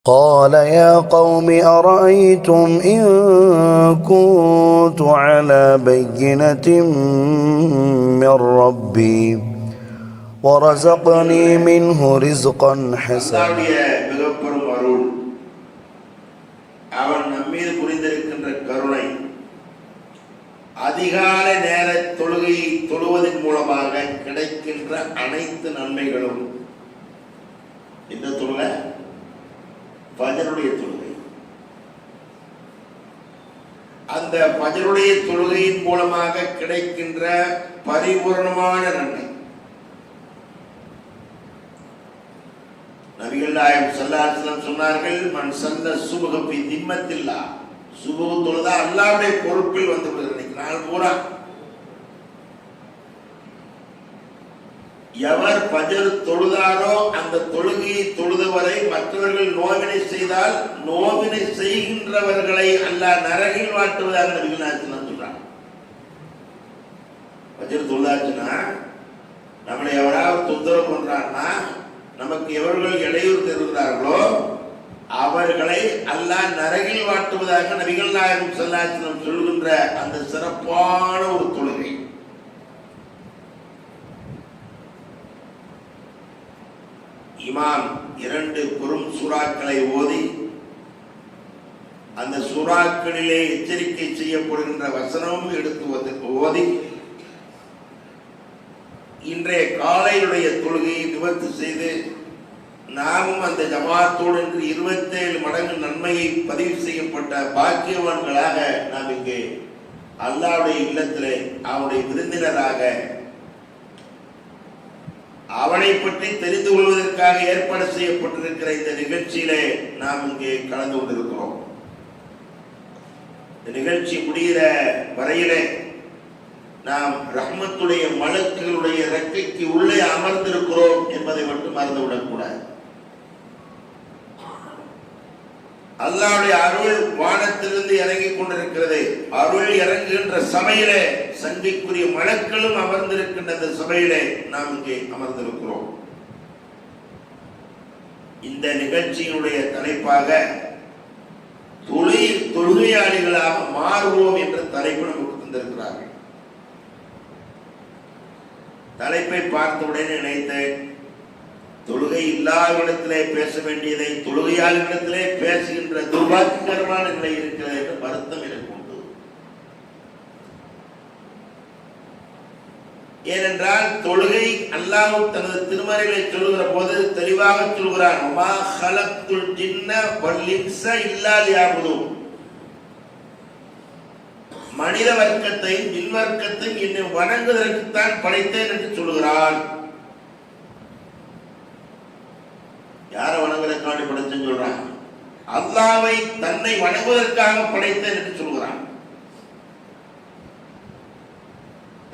قال يا قوم أرأيتم إن كنت على بينة من ربي ورزقني منه رزقا حسنا. மிகப்பெரும் அருள் அவன் நம்மீது புரிந்திருக்கின்ற கருணை அதிகாலை நேர தொழுகை தொழுவதன் மூலமாக கிடைக்கின்ற அனைத்து நன்மைகளும் இந்த தொழுகை ஃபஜ்ருடைய தொழுகை. அந்த ஃபஜ்ருடைய தொழுகையின் மூலமாக கிடைக்கின்ற பரிபூர்ணமான நன்மை நபிகள் நாயகம் ஸல்லல்லாஹு அலைஹி வஸல்லம் சொன்னார்கள், மன் ஸல்ல சுப்ஹ ஃபீ திம்மத்தில்லாஹ், சுபஹ் தொழுதா அல்லாஹ்வுடைய பொறுப்பில் வந்து விடுகிறது. நாள் பூரா எவர் ஃபஜ்ர் தொழுதாரோ அந்த தொழுகையை தொழுதவரை மற்றவர்கள் நோவினை செய்தால் நோவினை செய்கின்றவர்களை அல்லாஹ் நரகில் வாட்டுவதாக நபிகள் நாயகம் சொல்றாங்க. ஃபஜ்ர் தொழுதாச்சுன்னா நம்மளை எவராவது தொந்தரவு பண்றாங்கன்னா, நமக்கு எவர்கள் இடையூறு தருகிறார்களோ அவர்களை அல்லாஹ் நரகில் வாட்டுவதாக நபிகள் நாயகம் ஸல்லல்லாஹு அலைஹி வஸல்லம் சொல்கின்ற அந்த சிறப்பான ஒரு தொழுகை. இமாம் 2 பெரும் சூறாக்களை ஓதி அந்த சூறாக்களிலே எச்சரிக்கை செய்யப்படுகின்ற வசனமும் எடுத்து ஓதி இன்றைய காலையுடைய தொழுகையை நிவர்த்தி செய்து நாமும் அந்த ஜமாத்தோடு 27 மடங்கு நன்மையை பதிவு செய்யப்பட்ட பாக்கியவான்களாக நாம் இங்கே அல்லாஹ்வுடைய இல்லத்திலே அவனுடைய விருந்தினராக அவனை பற்றி தெரிந்து கொள்வதற்காக ஏற்பாடு செய்யப்பட்டிருக்கிற இந்த நிகழ்ச்சியிலே நாம் இங்கே கலந்து கொண்டிருக்கிறோம். இந்த நிகழ்ச்சி முடிகிற வரையிலே நாம் ரஹ்மத்துடைய மலக்குகளுடைய ரெக்கைக்கு உள்ளே அமர்ந்திருக்கிறோம் என்பதை மட்டும் மறந்துவிடக்கூடாது. அல்லாஹ்வுடைய அருள் வானத்திலிருந்து இறங்கிக் கொண்டிருக்கிறது. அருள் இறங்குகின்ற சபையிலே சங்கைக்குரிய மலக்களும் அமர்ந்திருக்கின்ற அந்த சபையிலே நாம் இங்கே அமர்ந்திருக்கிறோம். இந்த நிகழ்ச்சியினுடைய தலைப்பாக தொழுகையாளிகளாக மாறுவோம் என்ற தலைப்பு நமக்கு தந்திருக்கிறார்கள். தலைப்பை பார்த்தவுடனே நினைத்தேன், தொழுகை இல்லாதவரிடத்திலே பேச வேண்டியதை தொழுகையாளர்களிடத்திலே பேசுகின்ற துர்பாக்கியகரமான நிலை இருக்கிறது என்று வருத்தம் எனக்கு உண்டு. ஏனென்றால் தொழுகை அல்லாஹ் தனது திருமறைகளை சொல்லுகிற போது தெளிவாக சொல்கிறான், வமா ஹலக்துல் ஜின்ன வல் இன்ஸ இல்லா லியஅபுதூன், மனித வர்க்கத்தையும் ஜின் வர்க்கத்தையும் என்னை வணங்குவதற்குத்தான் படைத்தேன் என்று சொல்கிறான். யாரை வணங்குவதற்காக படைத்தேன்னு சொல்றான்? அல்லாஹ்வை தன்னை வணங்குவதற்காக படைத்தேன் என்று சொல்கிறான்.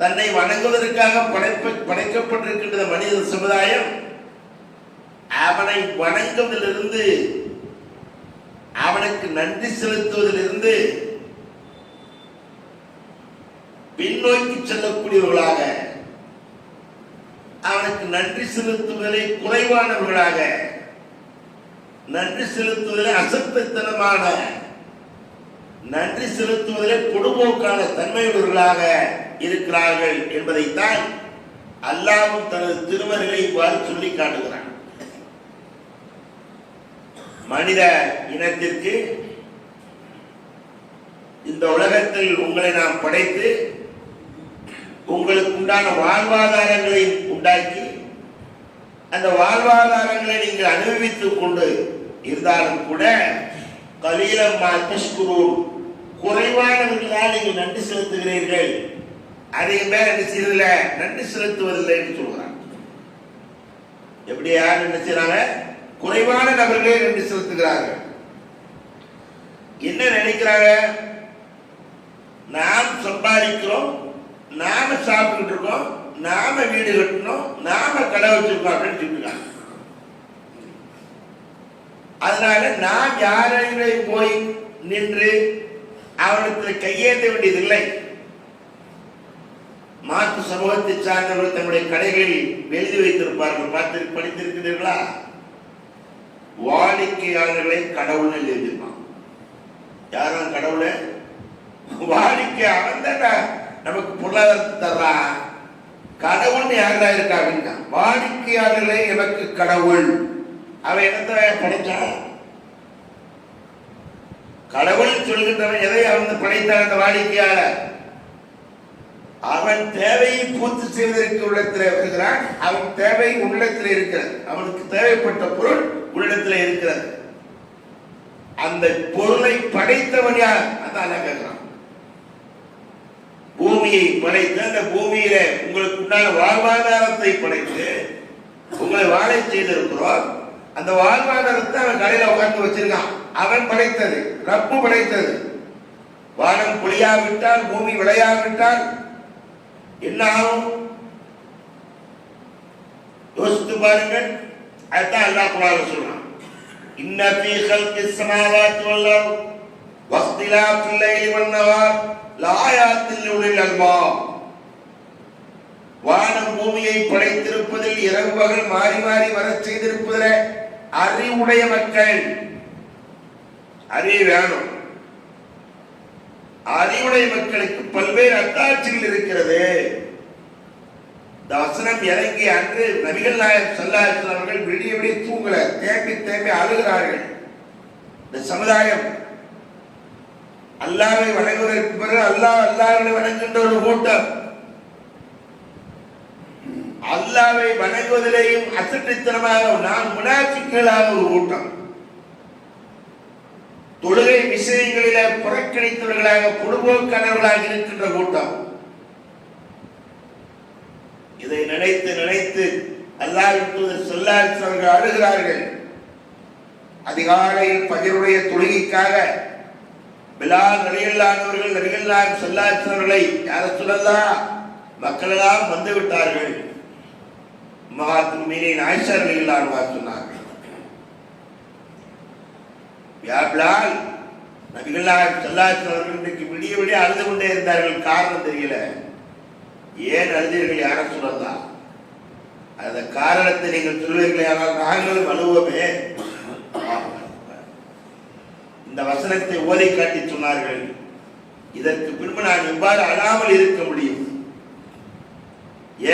தன்னை வணங்குவதற்காக படைக்கப்பட்டிருக்கின்ற மனித சமுதாயம் அவனை வணங்குவதிலிருந்து அவனுக்கு நன்றி செலுத்துவதிலிருந்து பின்னோக்கி செல்லக்கூடியவர்களாக, அவனுக்கு நன்றி செலுத்துவதிலே குறைவானவர்களாக, நன்றி செலுத்துவதிலே அசத்தத்தனமான, நன்றி செலுத்துவதிலே பொடுபோக்கான தன்மையுள்ளவர்களாக இருக்கிறார்கள் என்பதைத்தான் அல்லாஹ் தனது திருமறைகளை இவ்வாறு சொல்லி காட்டுகிறான். மனித இனத்திற்கு இந்த உலகத்தில் உங்களை நாம் படைத்து உங்களுக்கு உண்டான வாழ்வாதாரங்களை உண்டாக்கி அந்த வாழ்வாதாரங்களை நீங்கள் அனுபவித்துக் கொண்டு இருந்தாலும் கூட கலீலம்மா தஷ்குரூன், குறைவானவர்களால் நீங்கள் நன்றி செலுத்துகிறீர்கள், அதிகமே நன்றி செலுத்துவதில்லை என்று சொல்கிறான். எப்படி யார் நன்றி செய்யறாங்க? குறைவான நபர்களே நன்றி செலுத்துகிறார்கள். என்ன நினைக்கிறாங்க? நாம் சம்பாதிக்கிறோம், நாம சாப்பிட்டு இருக்கோம், நாம வீடு கட்டணும், நாம கடை வச்சிருக்கோம் அப்படின்னு சொல்லிருக்காங்க. அதனால நாம் யாரையுமே போய் நின்று அவனுக்கு கையேற்ற வேண்டியதில்லை. மாற்று சமூகத்தை சார்ந்தவர்கள் தங்களுடைய கடைகளில் எழுதி வைத்திருப்பார்கள், படித்திருக்கிறீர்களா? வாடிக்கையாளர்களை கடவுள் எழுதிருப்பான். யாரும் கடவுள வாடிக்கையாளர் தான் நமக்கு பொருளாதாரத்தை தர்றான். கடவுள் யாரா இருக்கா அப்படின்னா வாடிக்கையாளர்களே எனக்கு கடவுள். அவன் என்னத்தை படைச்சான்? கடவுள் சொல்கின்றவன் எதை அவன் படைத்தான்? அந்த வாடிக்கையாளர் அவன் தேவையை பூர்த்தி செய்வதற்கு உள்ளத்தில் வருகிறான். அவன் தேவை உள்ளத்தில் இருக்கிறது. அவனுக்கு தேவைப்பட்ட பொருள் உள்ளத்தில் இருக்கிறது. அந்த பொருளை படைத்தவன் யார்? அதான் கேட்கிறான். பூமியை படைத்து அந்த பூமியில உங்களுக்கு உண்டான வாழ்வாதாரத்தை படைத்து உங்களை வாழை செய்திருக்கிறோம். அந்த வாழ்வாதாரத்தை அவன் கடையில உட்கார்ந்து வச்சிருக்கான். அவன் படைத்தது, ரப்பு படைத்தது. வானம் பொழியாவிட்டால், பூமி விளையாவிட்டால் என்ன ஆகும்? யோசித்து பாருங்கள். அதுதான் அல்லாஹ் குர்ஆன்ல சொல்றான். இன்ன ஃபீ கல்கிஸ் ஸமாவாத்தி வல் அர்த் வக்திலாஃபில் லைலி வன் நஹார் லஆயாத்தின் லிஉலில் அல்பாப். வானம் பூமியை படைத்திருப்பதில் இரவு பகல் மாறி மாறி வரச் செய்திருப்பதில் அறிவுடைய மக்கள், அறிவு வேணும். அறிவுடைய மக்களுக்கு பல்வேறு அத்தாட்சிகள் இருக்கிறது. இந்த வசனம் இறங்கிய அன்று நபிகள் நாயகம் ஸல்லல்லாஹு அலைஹி வஸல்லம் அவர்கள் விடிய விடிய தூங்கல, தேம்பி தேம்பி அழுகிறார்கள். இந்த சமுதாயம் அல்லாஹ்வை வணங்குவதற்கு பிறகு அல்லாஹ்வை வணங்குகின்ற ஒரு கூட்டம், அல்லாஹ்வை வணங்குவதிலேயும் அசட்டுத்தனமாக நான் முனாஃபிக்குகளாக ஒரு கூட்டம், தொழுகை விஷயங்களில புறக்கணித்தவர்களாக பொதுபோக்காளர்களாக இருக்கின்ற கூட்டம். இதை நினைத்து நினைத்து அல்லாஹ்வின் தூதர் ஸல்லல்லாஹு அலைஹி வஸல்லம் அவர்கள் அழுகிறார்கள். அதிகாலையில் ஃபஜ்ருடைய தொழுகைக்காக பிலால் ரலியல்லாஹு அன்ஹு அவர்கள் நபிகள் நாயகம் ஸல்லல்லாஹு அலைஹி வஸல்லம் அவர்களை யா ரசூலல்லாஹ் மக்கள் எல்லாம் வந்து விட்டார்கள். உம்மஹாத்துல் முஃமினீன் ஆயிஷா ரலியல்லாஹு அன்ஹா சொன்னார்கள், யா பிலால், நபிகள் நாயகம் ஸல்லல்லாஹு அலைஹி வஸல்லம் அவர்கள் இன்றைக்கு விடிய விடிய அழுது கொண்டே இருந்தார்கள். காரணம் தெரியல. ஏன் அழுதீர்கள் யா ரசூலல்லாஹ்? அந்த காரணத்தை நீங்கள் சொல்வீர்களே, ஆனால் நாங்களும் அழுவோமே. இந்த வசனத்தை ஓதை காட்டி சொன்னார்கள், இதற்கு பின்பு நான் எவ்வாறு அழாமல் இருக்க முடியும்?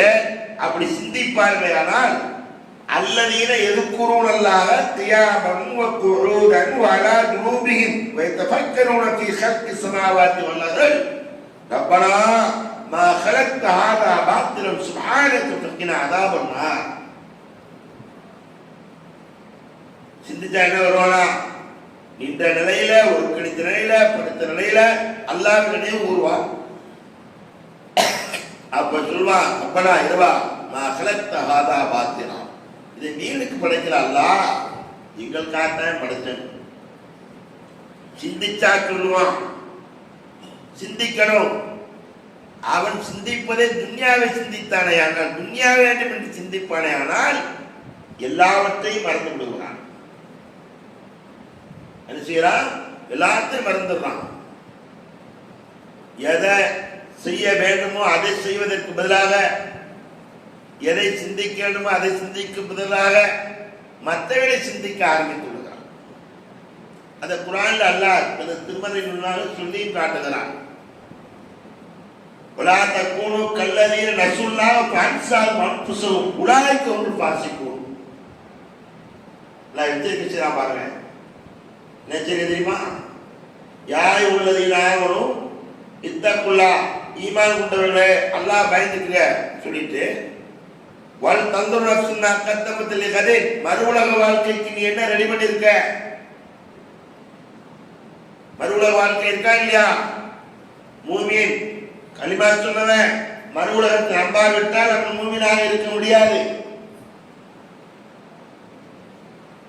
ஏன் அப்படி சிந்திப்பார்கள்? ஆனால் அல்லதீன யذكرூனல்லாஹ கியாமன் வ குஊதன் வ அலா ஜுனூபிஹிம் வ யதஃபக்கரூன ஃபீ ஹல்கிஸ் ஸமாவாத்தி வல் அர்த் ரப்பனா மா خلقت هذا باطلا سبحانك فقنا عذاب النار. சிந்திச்சா என்ன வருவானா? இந்த நிலையில, ஒரு கணித்த நிலையில, படுத்த நிலையில அல்லாஹ் நினைவு கூறுவான். அப்ப சொல்வான், அப்பனா இரவா மா خلقت هذا باطلا, இதை நீனுக்கு படைக்கல அல்லாஹ், எங்கள் காரணம் படைச்சேன். சிந்திச்சா சொல்லுவான். சிந்திக்கணும். அவன் சிந்திப்பதே துன்யாவை சிந்தித்தானே ஆனால், துன்யா வேண்டும் என்று சிந்திப்பானே ஆனால் எல்லாவற்றையும் மறந்து விடுகிறான். என்ன செய்யறான்? எல்லாத்தையும் மறந்துடுறான். எதை செய்ய வேண்டுமோ அதை செய்வதற்கு பதிலாக, எதை சிந்திக்க வேண்டுமோ அதை சிந்திக்கும் பதிலாக மற்றவர்களை சிந்திக்க ஆரம்பித்து விடுகிறான். அந்த குர்ஆன்ல அல்லாஹ் திருமறையில் சொல்லி காட்டுகிறான். ولا تكونوا كالذين نسوا الله فانساهم انفسهم اولئك هم الفاسقون. நான் எச்சரிக்கை பாருங்க. என்ன தெரியுமா? யாய் உள்ளதீன ஆமனு இத்தக்குல்லாஹ், ஈமான் கொண்டவர்களே அல்லாஹ் பயந்துக்குங்க சொல்லிட்டு, வல் தந்துரு நஃப்சுன் மா கத்தமத் லிகதின், மறு உலக வாழ்க்கைக்கு நீ என்ன ரெடி பண்ணிருக்க? மறு உலக வாழ்க்கை இருக்கா இல்லையா? மூமின் கலிமா சொன்னவன் மறு உலகத்தை நம்பாவிட்டால் அவன் மூமினாக இருக்க முடியாது.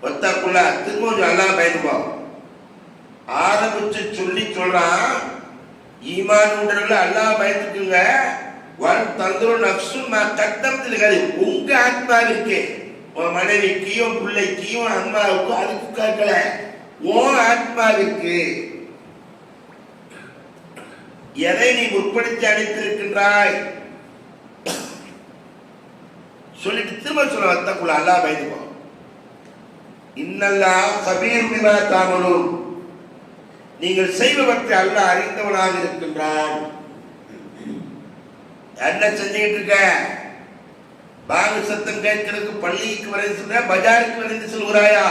ஒத்தக்குள்ள திரும்ப அல்லாஹ் பயன்போம் ஆரம்பிச்சு சொல்லி சொல்றான். ஈமான் உண்டவர்கள அல்லாஹ் பயந்துக்குங்க. வன் தந்துரு நஃப்சுன் மா கத்தமத் லிகதின், உங்க ஆத்மாவிற்கு, உன் மனைவிக்கும் பிள்ளைக்கும் அம்மாவுக்கும் அதுக்கு கேட்கல, உன் ஆத்மாவிற்கு எதை நீ முற்படுத்தி அளித்திருக்கின்றாய் சொல்லிட்டு திரும்ப சொல்ல வத்தக்குள்ள அல்லாஹ் பயந்துப்போம். இன்னல்லாஹ் கபீர் பிமா தஅமலூன், நீங்கள் செய்பவற்றை அல்லாஹ் அறிந்தவனாக இருக்கின்றான். என்ன செஞ்சுக்கிட்டு இருக்க? பாங்கு சத்தம் கேட்கிறதுக்கு பள்ளிக்கு வரைந்து சொல்ற, பஜாருக்கு வரைந்து சொல்கிறாயா?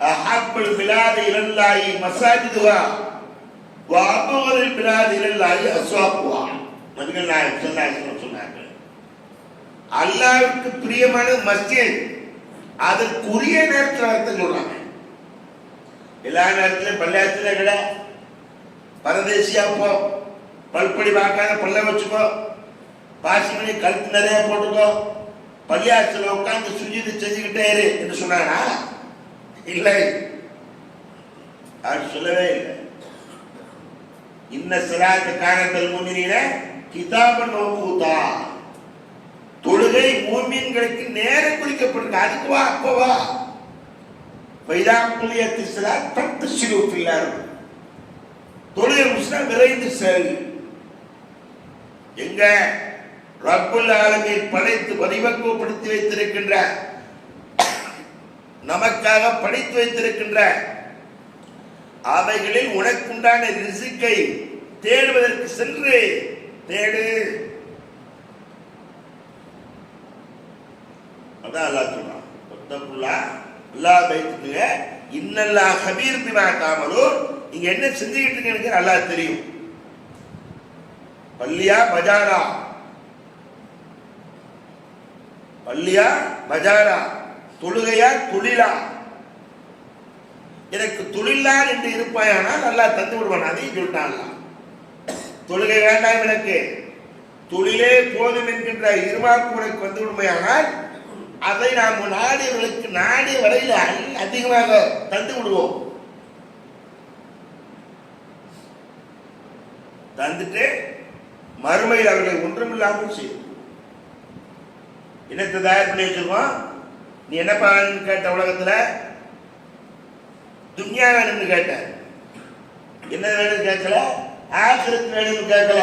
அஹப்பல் பிலாதி இலல்லாஹி மசாஜிதுஹா வ அபுல் பிலாதி இலல்லாஹி அஸ்வாக்குஹா. நபிகள் நாயகம் ஸல்லல்லாஹு அலைஹி வஸல்லம் சொன்னார்கள், அல்லாஹ்வுக்கு பிரியமான மஸ்ஜித் அதற்குரிய நேரத்தில் அர்த்தம் சொல்றாங்க. எல்லா நேரத்திலும் பள்ளியாத்துல கிட பரதேசியா போ, பல்படி பார்க்காத பல்ல வச்சுக்கோ, பாசிமணி கழுத்து நிறைய போட்டுக்கோ, பள்ளியாத்துல உட்கார்ந்து சுஜிது செஞ்சுக்கிட்டே இரு என்று சொன்னானா? இல்லை, அவர் சொல்லவே இல்லை. இன்ன ஸலாத்த கானத்தல் முஃமினீன கிதாபன் மவ்கூதா, தொழுகை மூமின்களுக்கு நேரம் குறிக்கப்பட்டிருக்கு. அதுக்கு வா, அப்போ வா. வைதா குலியத்தி ஸலாத் தக்தஸிலு ஃபில் அர்த், தொழுகை முடிச்சா விரைந்து செல். எங்க ரப்புல் ஆலமீன் படைத்து பரிபக்குவப்படுத்தி வைத்திருக்கின்ற, நமக்காக படைத்து வைத்திருக்கின்ற அவைகளில் உனக்குண்டான ரிஸ்கை தேடுவதற்கு சென்று தேடு. அதான் அல்லாஹ் சொல்றான், அல்லாஹ் பைத்துங்க இன்னல்லாஹ் கபீர் பிமா தஅமலூன், நீங்க என்ன செஞ்சுக்கிட்டு இருக்கீங்க அல்லாஹ் தெரியும். பள்ளியா பஜாரா, பள்ளியா பஜாரா, தொழுகையா தொழிலா? எனக்கு தொழிலான் என்று இருப்பாயானால் அல்லாஹ் தந்து விடுவான். அதையும் சொல்லிட்டான், தொழுகை வேண்டாம் எனக்கு, தொழிலே போதும் என்கின்ற இருமாப்பு உனக்கு வந்து விடுமையானால் அதை நாம் நாடியவர்களுக்கு நாடிய வரையில் அதிகமாக தந்து விடுவோம். தந்துட்டு மறுமையில் அவர்களை ஒன்றுமில்லாமல் செய்யும். என்னத்தை தயார் பண்ணி வச்சிருக்கோம்? நீ என்ன பண்ணு கேட்ட, உலகத்துல துன்யா வேணும்னு கேட்ட, என்ன வேணும்னு கேட்கல, ஆகிரத்து வேணும்னு கேட்கல,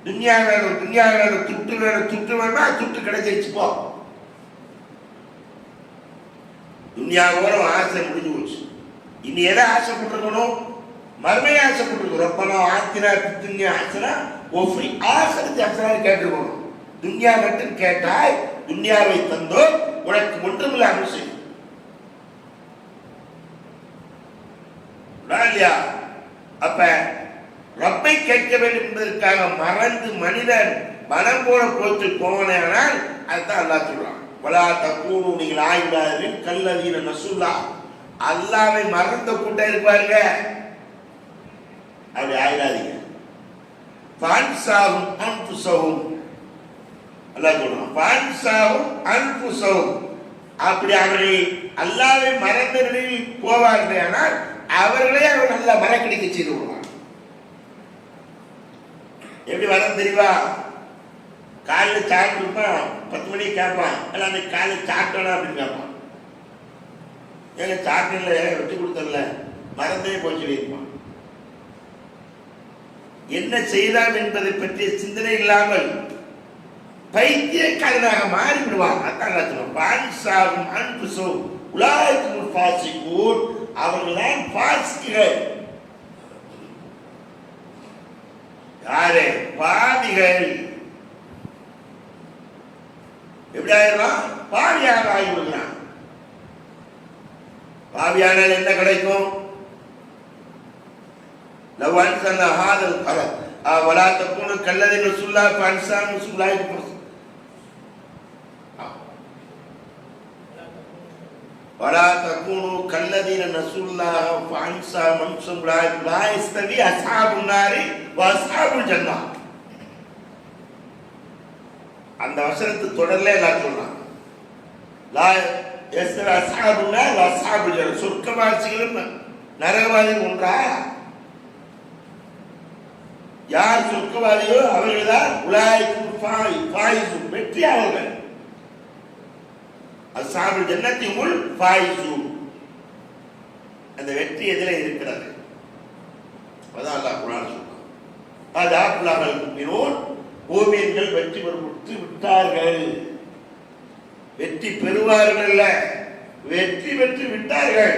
துன்யா வேணும், துன்யா வேணும், துட்டு வேணும், துட்டு வேணுமா துட்டு கிடைச்சிருச்சு போ. துன்யாவோட ஆசை முடிஞ்சு போச்சு. இனி எதை ஆசைப்பட்டிருக்கணும்? மறுமையை ஆசைப்பட்டிருக்கணும். ரப்பனா ஆத்தினா துன்யா ஆசனா ஒஃபி ஆசனத்தை ஆசனான்னு கேட்டிருக்கணும். துன்யா மட்டும் கேட்டாய், துன்யாவை தந்தோ உனக்கு ஒன்றுமில்லாமல் செய்யும். இல்லையா? அப்ப ரப்பை கேட்க வேண்டும் என்பதற்காக மறந்து மனிதன் மனம் போன போற்றில் போவனால் அதுதான் அல்லாஹ் சொல்றான், வலா தக்கூனு, நீங்கள் ஆய்விடாதீர்கள் கல்லதீன நசுல்லா, அல்லாஹ்வை மறந்த கூட்டம் இருப்பாருங்க, அப்படி ஆயிடாதீங்க. ஃபான்சாஹும் அன்ஃபுஸஹும், அல்லாஹ் சொல்றான், ஃபான்சாஹும் அன்ஃபுஸஹும், அப்படி அவர்கள் அல்லாஹ்வை மறந்த நிலையில் போவார்கள் ஆனால் அவர்களே அவர் நல்லா மறக்கடிக்க செய்து விடுவார். எப்படி வரம் தெரியுமா? காலையில் சாப்பிட்டு இருப்பான், 10 மணிக்கு கேட்பான், எல்லாம் அந்த காலையில் சாப்பிட்டோம் அப்படின்னு கேட்பான். ஏங்க சாப்பிடல, வெட்டி கொடுத்தல, மறந்தே போய் சொல்லியிருப்பான். என்ன செய்யலாம் என்பதை பற்றிய சிந்தனை இல்லாமல் பைத்தியக்காரனாக மாறிவிடுவான். அதான் பான்சாவும் அன்புசோ உலாய்க்கும் பாசிக்கூர், அவர்கள்தான் பாசிகள். யாரு? பாவிகள். எப்படி ஆயிடுவான்? பாவியாக ஆகிவிடுகிறான். பாவியானால் என்ன கிடைக்கும்? லவ் அன்சல்னா ஹாதல் கலம் வலா தக்கூனு கல்லதீன சுல்லா ஃபன்சான் சுல்லாஹி வலா தக்கூனு கல்லதீன நசுல்லாஹ ஃபன்சா மன்சும் லா யஸ்தவி அஸ்ஹாபுன் நாரி வ அஸ்ஹாபுல் ஜன்னah. அந்த வசனத்து தொடர்ல எல்லாம் சொல்றான், லா யஸ்தவி அஸ்ஹாபுன் நார் வ அஸ்ஹாபுல் ஜன்னah, சொர்க்கவாசிகளும் நரகவாதிகளும் ஒன்றா? யார் சொர்க்கவாதியோ அவர்கள்தான் உலாய்க்கும் ஃபாயிஸும், வெற்றியாளர்கள். அஸ்ஹாபுல் ஜன்னத்திஹுல் ஃபாயிஸுன், அந்த வெற்றி எதிலே இருக்கிறது? அதான் அல்லாஹ் குர்ஆன் சொல்றான், அதாஃபுல்லாஹல் முஃமினூன், மூமின்கள் வெற்றி பெற்று விட்டார்கள். வெற்றி பெறுவார்கள் அல்ல, வெற்றி பெற்று விட்டார்கள்.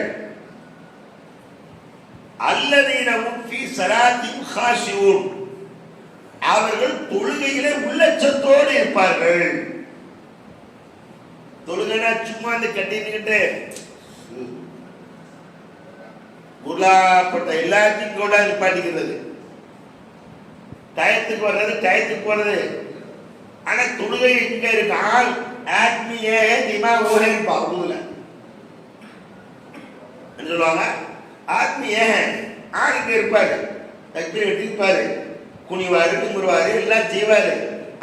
அல்லதீனஹும் ஃபீ ஸலாத்திஹிம் காஷிஊன், அவர்கள் தொழுகையிலே உள்ளச்சத்தோடு இருப்பார்கள். தொழுகைனா சும்மா அந்த கட்டிக்கிட்டு உருளாப்பட்ட எல்லாத்தையும் கூட பாட்டிக்கிறது, டயத்துக்கு வர்றது டயத்துக்கு போறது. ஆனா தொழுகை எங்க இருக்கால் ஆத்மீய திமாவோகன் பாவுல சொல்லுவாங்க. ஆத்மீய ஆளுக்கு இருப்பாரு, தக்பீர் எடுப்பாரு, குனிவாரு கும்பிடுவாரு எல்லாம் செய்வாரு.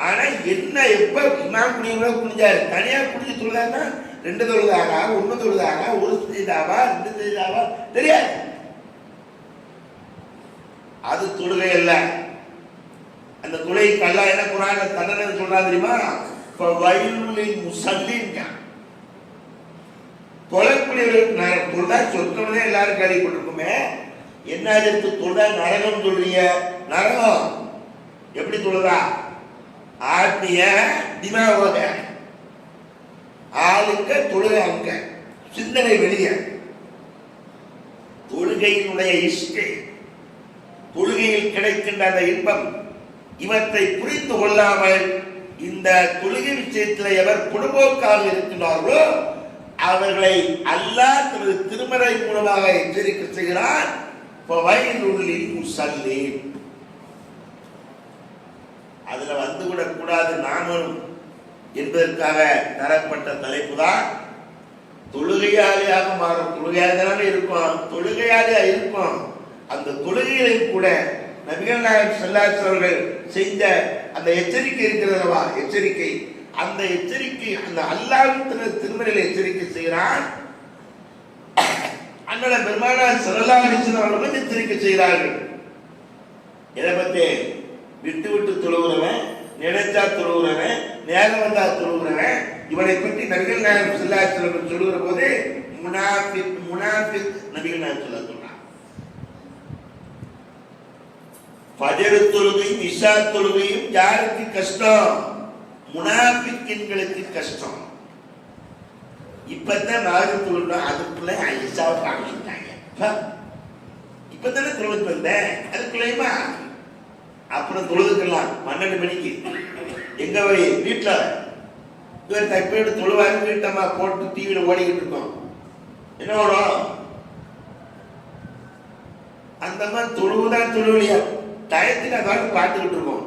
ஆனா என்ன எப்ப இமாம் குனிஞ்சாரு, தனியா குனிஞ்சு தொழுதாங்கன்னா 2 தொழுதாகா 1 தொழுதாகா 1 செய்தாவா 2 செய்தாவா தெரியாது. அது தொழுகை அல்ல. அந்த தொழுகைக்கு அல்லாஹ் என்ன குர்ஆன்ல தண்டனை சொல்றான் தெரியுமா? ஃபவைலுல் முஸல்லீன், தொழக்கூடியவர்களுக்கு தொழுதா சொத்தோடனே எல்லாரும் கேள்விப்பட்டிருக்குமே, என்ன எடுத்து தொழுதா நரகம் சொல்றீங்க? நரகம் எப்படி தொழுதா? ஆத்மிய திமாவோக ஆளுங்க தொழுகை அங்க, சிந்தனை வெளிய. தொழுகையினுடைய இஷ்டை, தொழுகையில் கிடைக்கின்ற அந்த இன்பம், இவற்றை புரிந்து கொள்ளாமல் இந்த தொழுகை விஷயத்தில் எவர் பொடுபோக்காக இருக்கின்றார்களோ அவர்களை அல்லாஹ் தனது திருமறை மூலமாக எச்சரிக்கை செய்கிறான். அதுல வந்துவிடக் கூடாது நாமும் என்பதற்காக தரப்பட்ட தலைப்பு தான் தொழுகையாளியாக மாறும். தொழுகையாக இருக்கும், தொழுகையாளியா இருக்கும். அந்த தொழுகைகளை கூட நபிகள் நாயகம் ஸல்லல்லாஹு அலைஹி அவர்கள் செய்த அந்த எச்சரிக்கை இருக்கிறதா, எச்சரிக்கை, அந்த எச்சரிக்கை அந்த அல்லாஹ்வின் திருமறையில் எச்சரிக்கை செய்கிறான். அண்ணன் பெருமானார் ஸல்லல்லாஹு அலைஹி அவர்களும் எச்சரிக்கை செய்கிறார்கள். இதை பத்தி விட்டு விட்டு தொழுகிறவன், நினைச்சா தொழுகிறவன், நேரம் வந்தா தொழுகிறவன், இவனை பற்றி நபிகள் நாயகம் ஸல்லல்லாஹு அலைஹி வஸல்லம் சொல்லுகிற போது முனாஃபிக் முனாஃபிக் நபிகள் நாயகம் ஸல்லல்லாஹு சொல்றாங்க. ஃபஜர் தொழுகையும் இஷா தொழுகையும் யாருக்கு கஷ்டம்? முனாஃபிக்கின்களுக்கு கஷ்டம். இப்பதான் நாலு தொழுறோம், அதுக்குள்ள இஷாவை காமிச்சுட்டாங்க. இப்பதானே தொழுது வந்தேன், அதுக்குள்ளேயுமா? அப்புறம் தொழுதுக்கலாம் 12 மணிக்கு எங்க போய் வீட்டுல இவர் தப்பேடு தொழுவாரு, வீட்டம்மா போட்டு டிவியில ஓடிக்கிட்டு இருக்கோம். என்ன ஓடும்? அந்த மாதிரி தொழுவுதான் தொழுவலையா டயத்துக்கு அதாவது பார்த்துக்கிட்டு இருக்கோம்.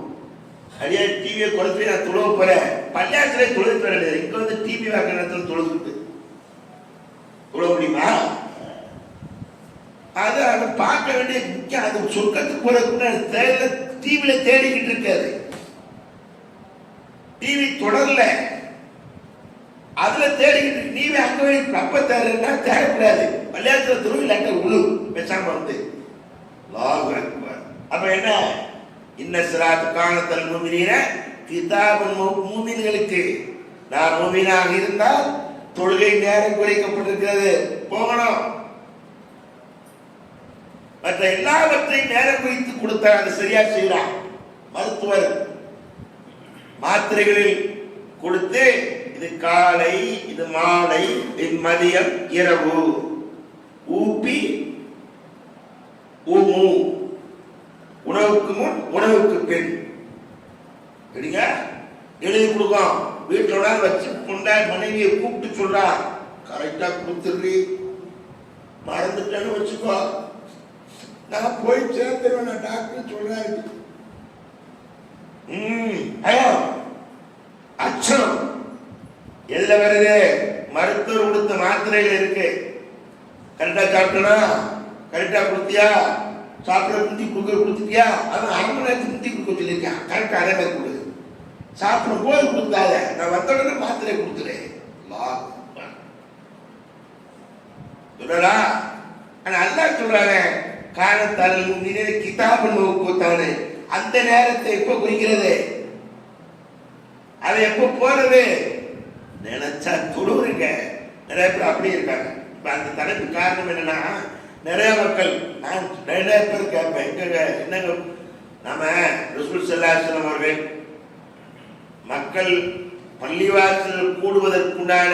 அடியா டிவியை கொடுத்து நான் தொழுவ போறேன், பள்ளியாசிலே தொழுது வரலையா, இங்க வந்து டிவி வாக்குற நேரத்தில் தொழுதுட்டு தொழ முடியுமா? அது அதை பார்க்க வேண்டிய முக்கியம். அது சொர்க்கத்துக்கு போறதுக்கு டிவியில தேடிக்கிட்டு இருக்காது, டிவி தொடரல, அதுல தேடிக்கிட்டு இருக்கு. நீவே அங்க போய் அப்ப தேடுறா தேடக்கூடாது, பள்ளியாசில தொழுவில்லாட்ட உழு பேசாம வந்து. அப்ப என்ன? இன்ன சிராத் காணத்தல் முஃமினீன கிதாபுன் முஃமின்களுக்கு, நான் முஃமினாக இருந்தால் தொழுகை நேரம் குறைக்கப்பட்டிருக்கிறது, போகணும். மற்ற எல்லாவற்றையும் நேரம் குறித்து கொடுத்தார், அது சரியா செய்யறான். மருத்துவர் மாத்திரைகளில் கொடுத்து இது காலை, இது மாலை, இது மதியம், இரவு, ஊப்பி ஊமு, உணவுக்கு முன் உணவுக்கு பின் எழுதி கொடுக்கும். வீட்டோட வச்சு கொண்டா மனைவியை கூப்பிட்டு சொல்றா, கரெக்டா கொடுத்துரு, மறந்துட்டேன்னு வச்சுக்கோ, நான் போய் சேர்த்துருவேன் டாக்டர் சொல்றாரு. அச்சம் எதுல வருது? மருத்துவர் கொடுத்த மாத்திரைகள் இருக்கு. கரெக்டா சாப்பிட்டனா, கரெக்டா கொடுத்தியா, சாப்பிட முந்தி கொடுத்துட்டியா, அது 1/2 மணி நேரத்துக்கு முந்தி கொடுக்க சொல்லியிருக்கேன், கரெக்டா அதே மாதிரி கொடு. சாப்பிடும் போது கொடுத்தாத, நான் வந்த உடனே மாத்திரை கொடுத்துறேன். சொல்லலா? ஆனா அல்லாஹ் சொல்றானே, காலத்தால் கிதாபு நோக்குத்தானே, அந்த நேரத்தை எப்ப குறிக்கிறது? அதை எப்ப போறது? நினைச்சா தொழுவுங்க. நிறைய பேர் அப்படி இருக்காங்க. இப்ப அந்த தலைப்பு காரணம் என்னன்னா, நிறைய மக்கள், நான் நிறைய பேர் கேட்பேன், என்னங்க நம்ம ரசூல் ஸல்லல்லாஹு அலைஹி வஸல்லம் அவர்கள் மக்கள் பள்ளிவாசல் கூடுவதற்குண்டான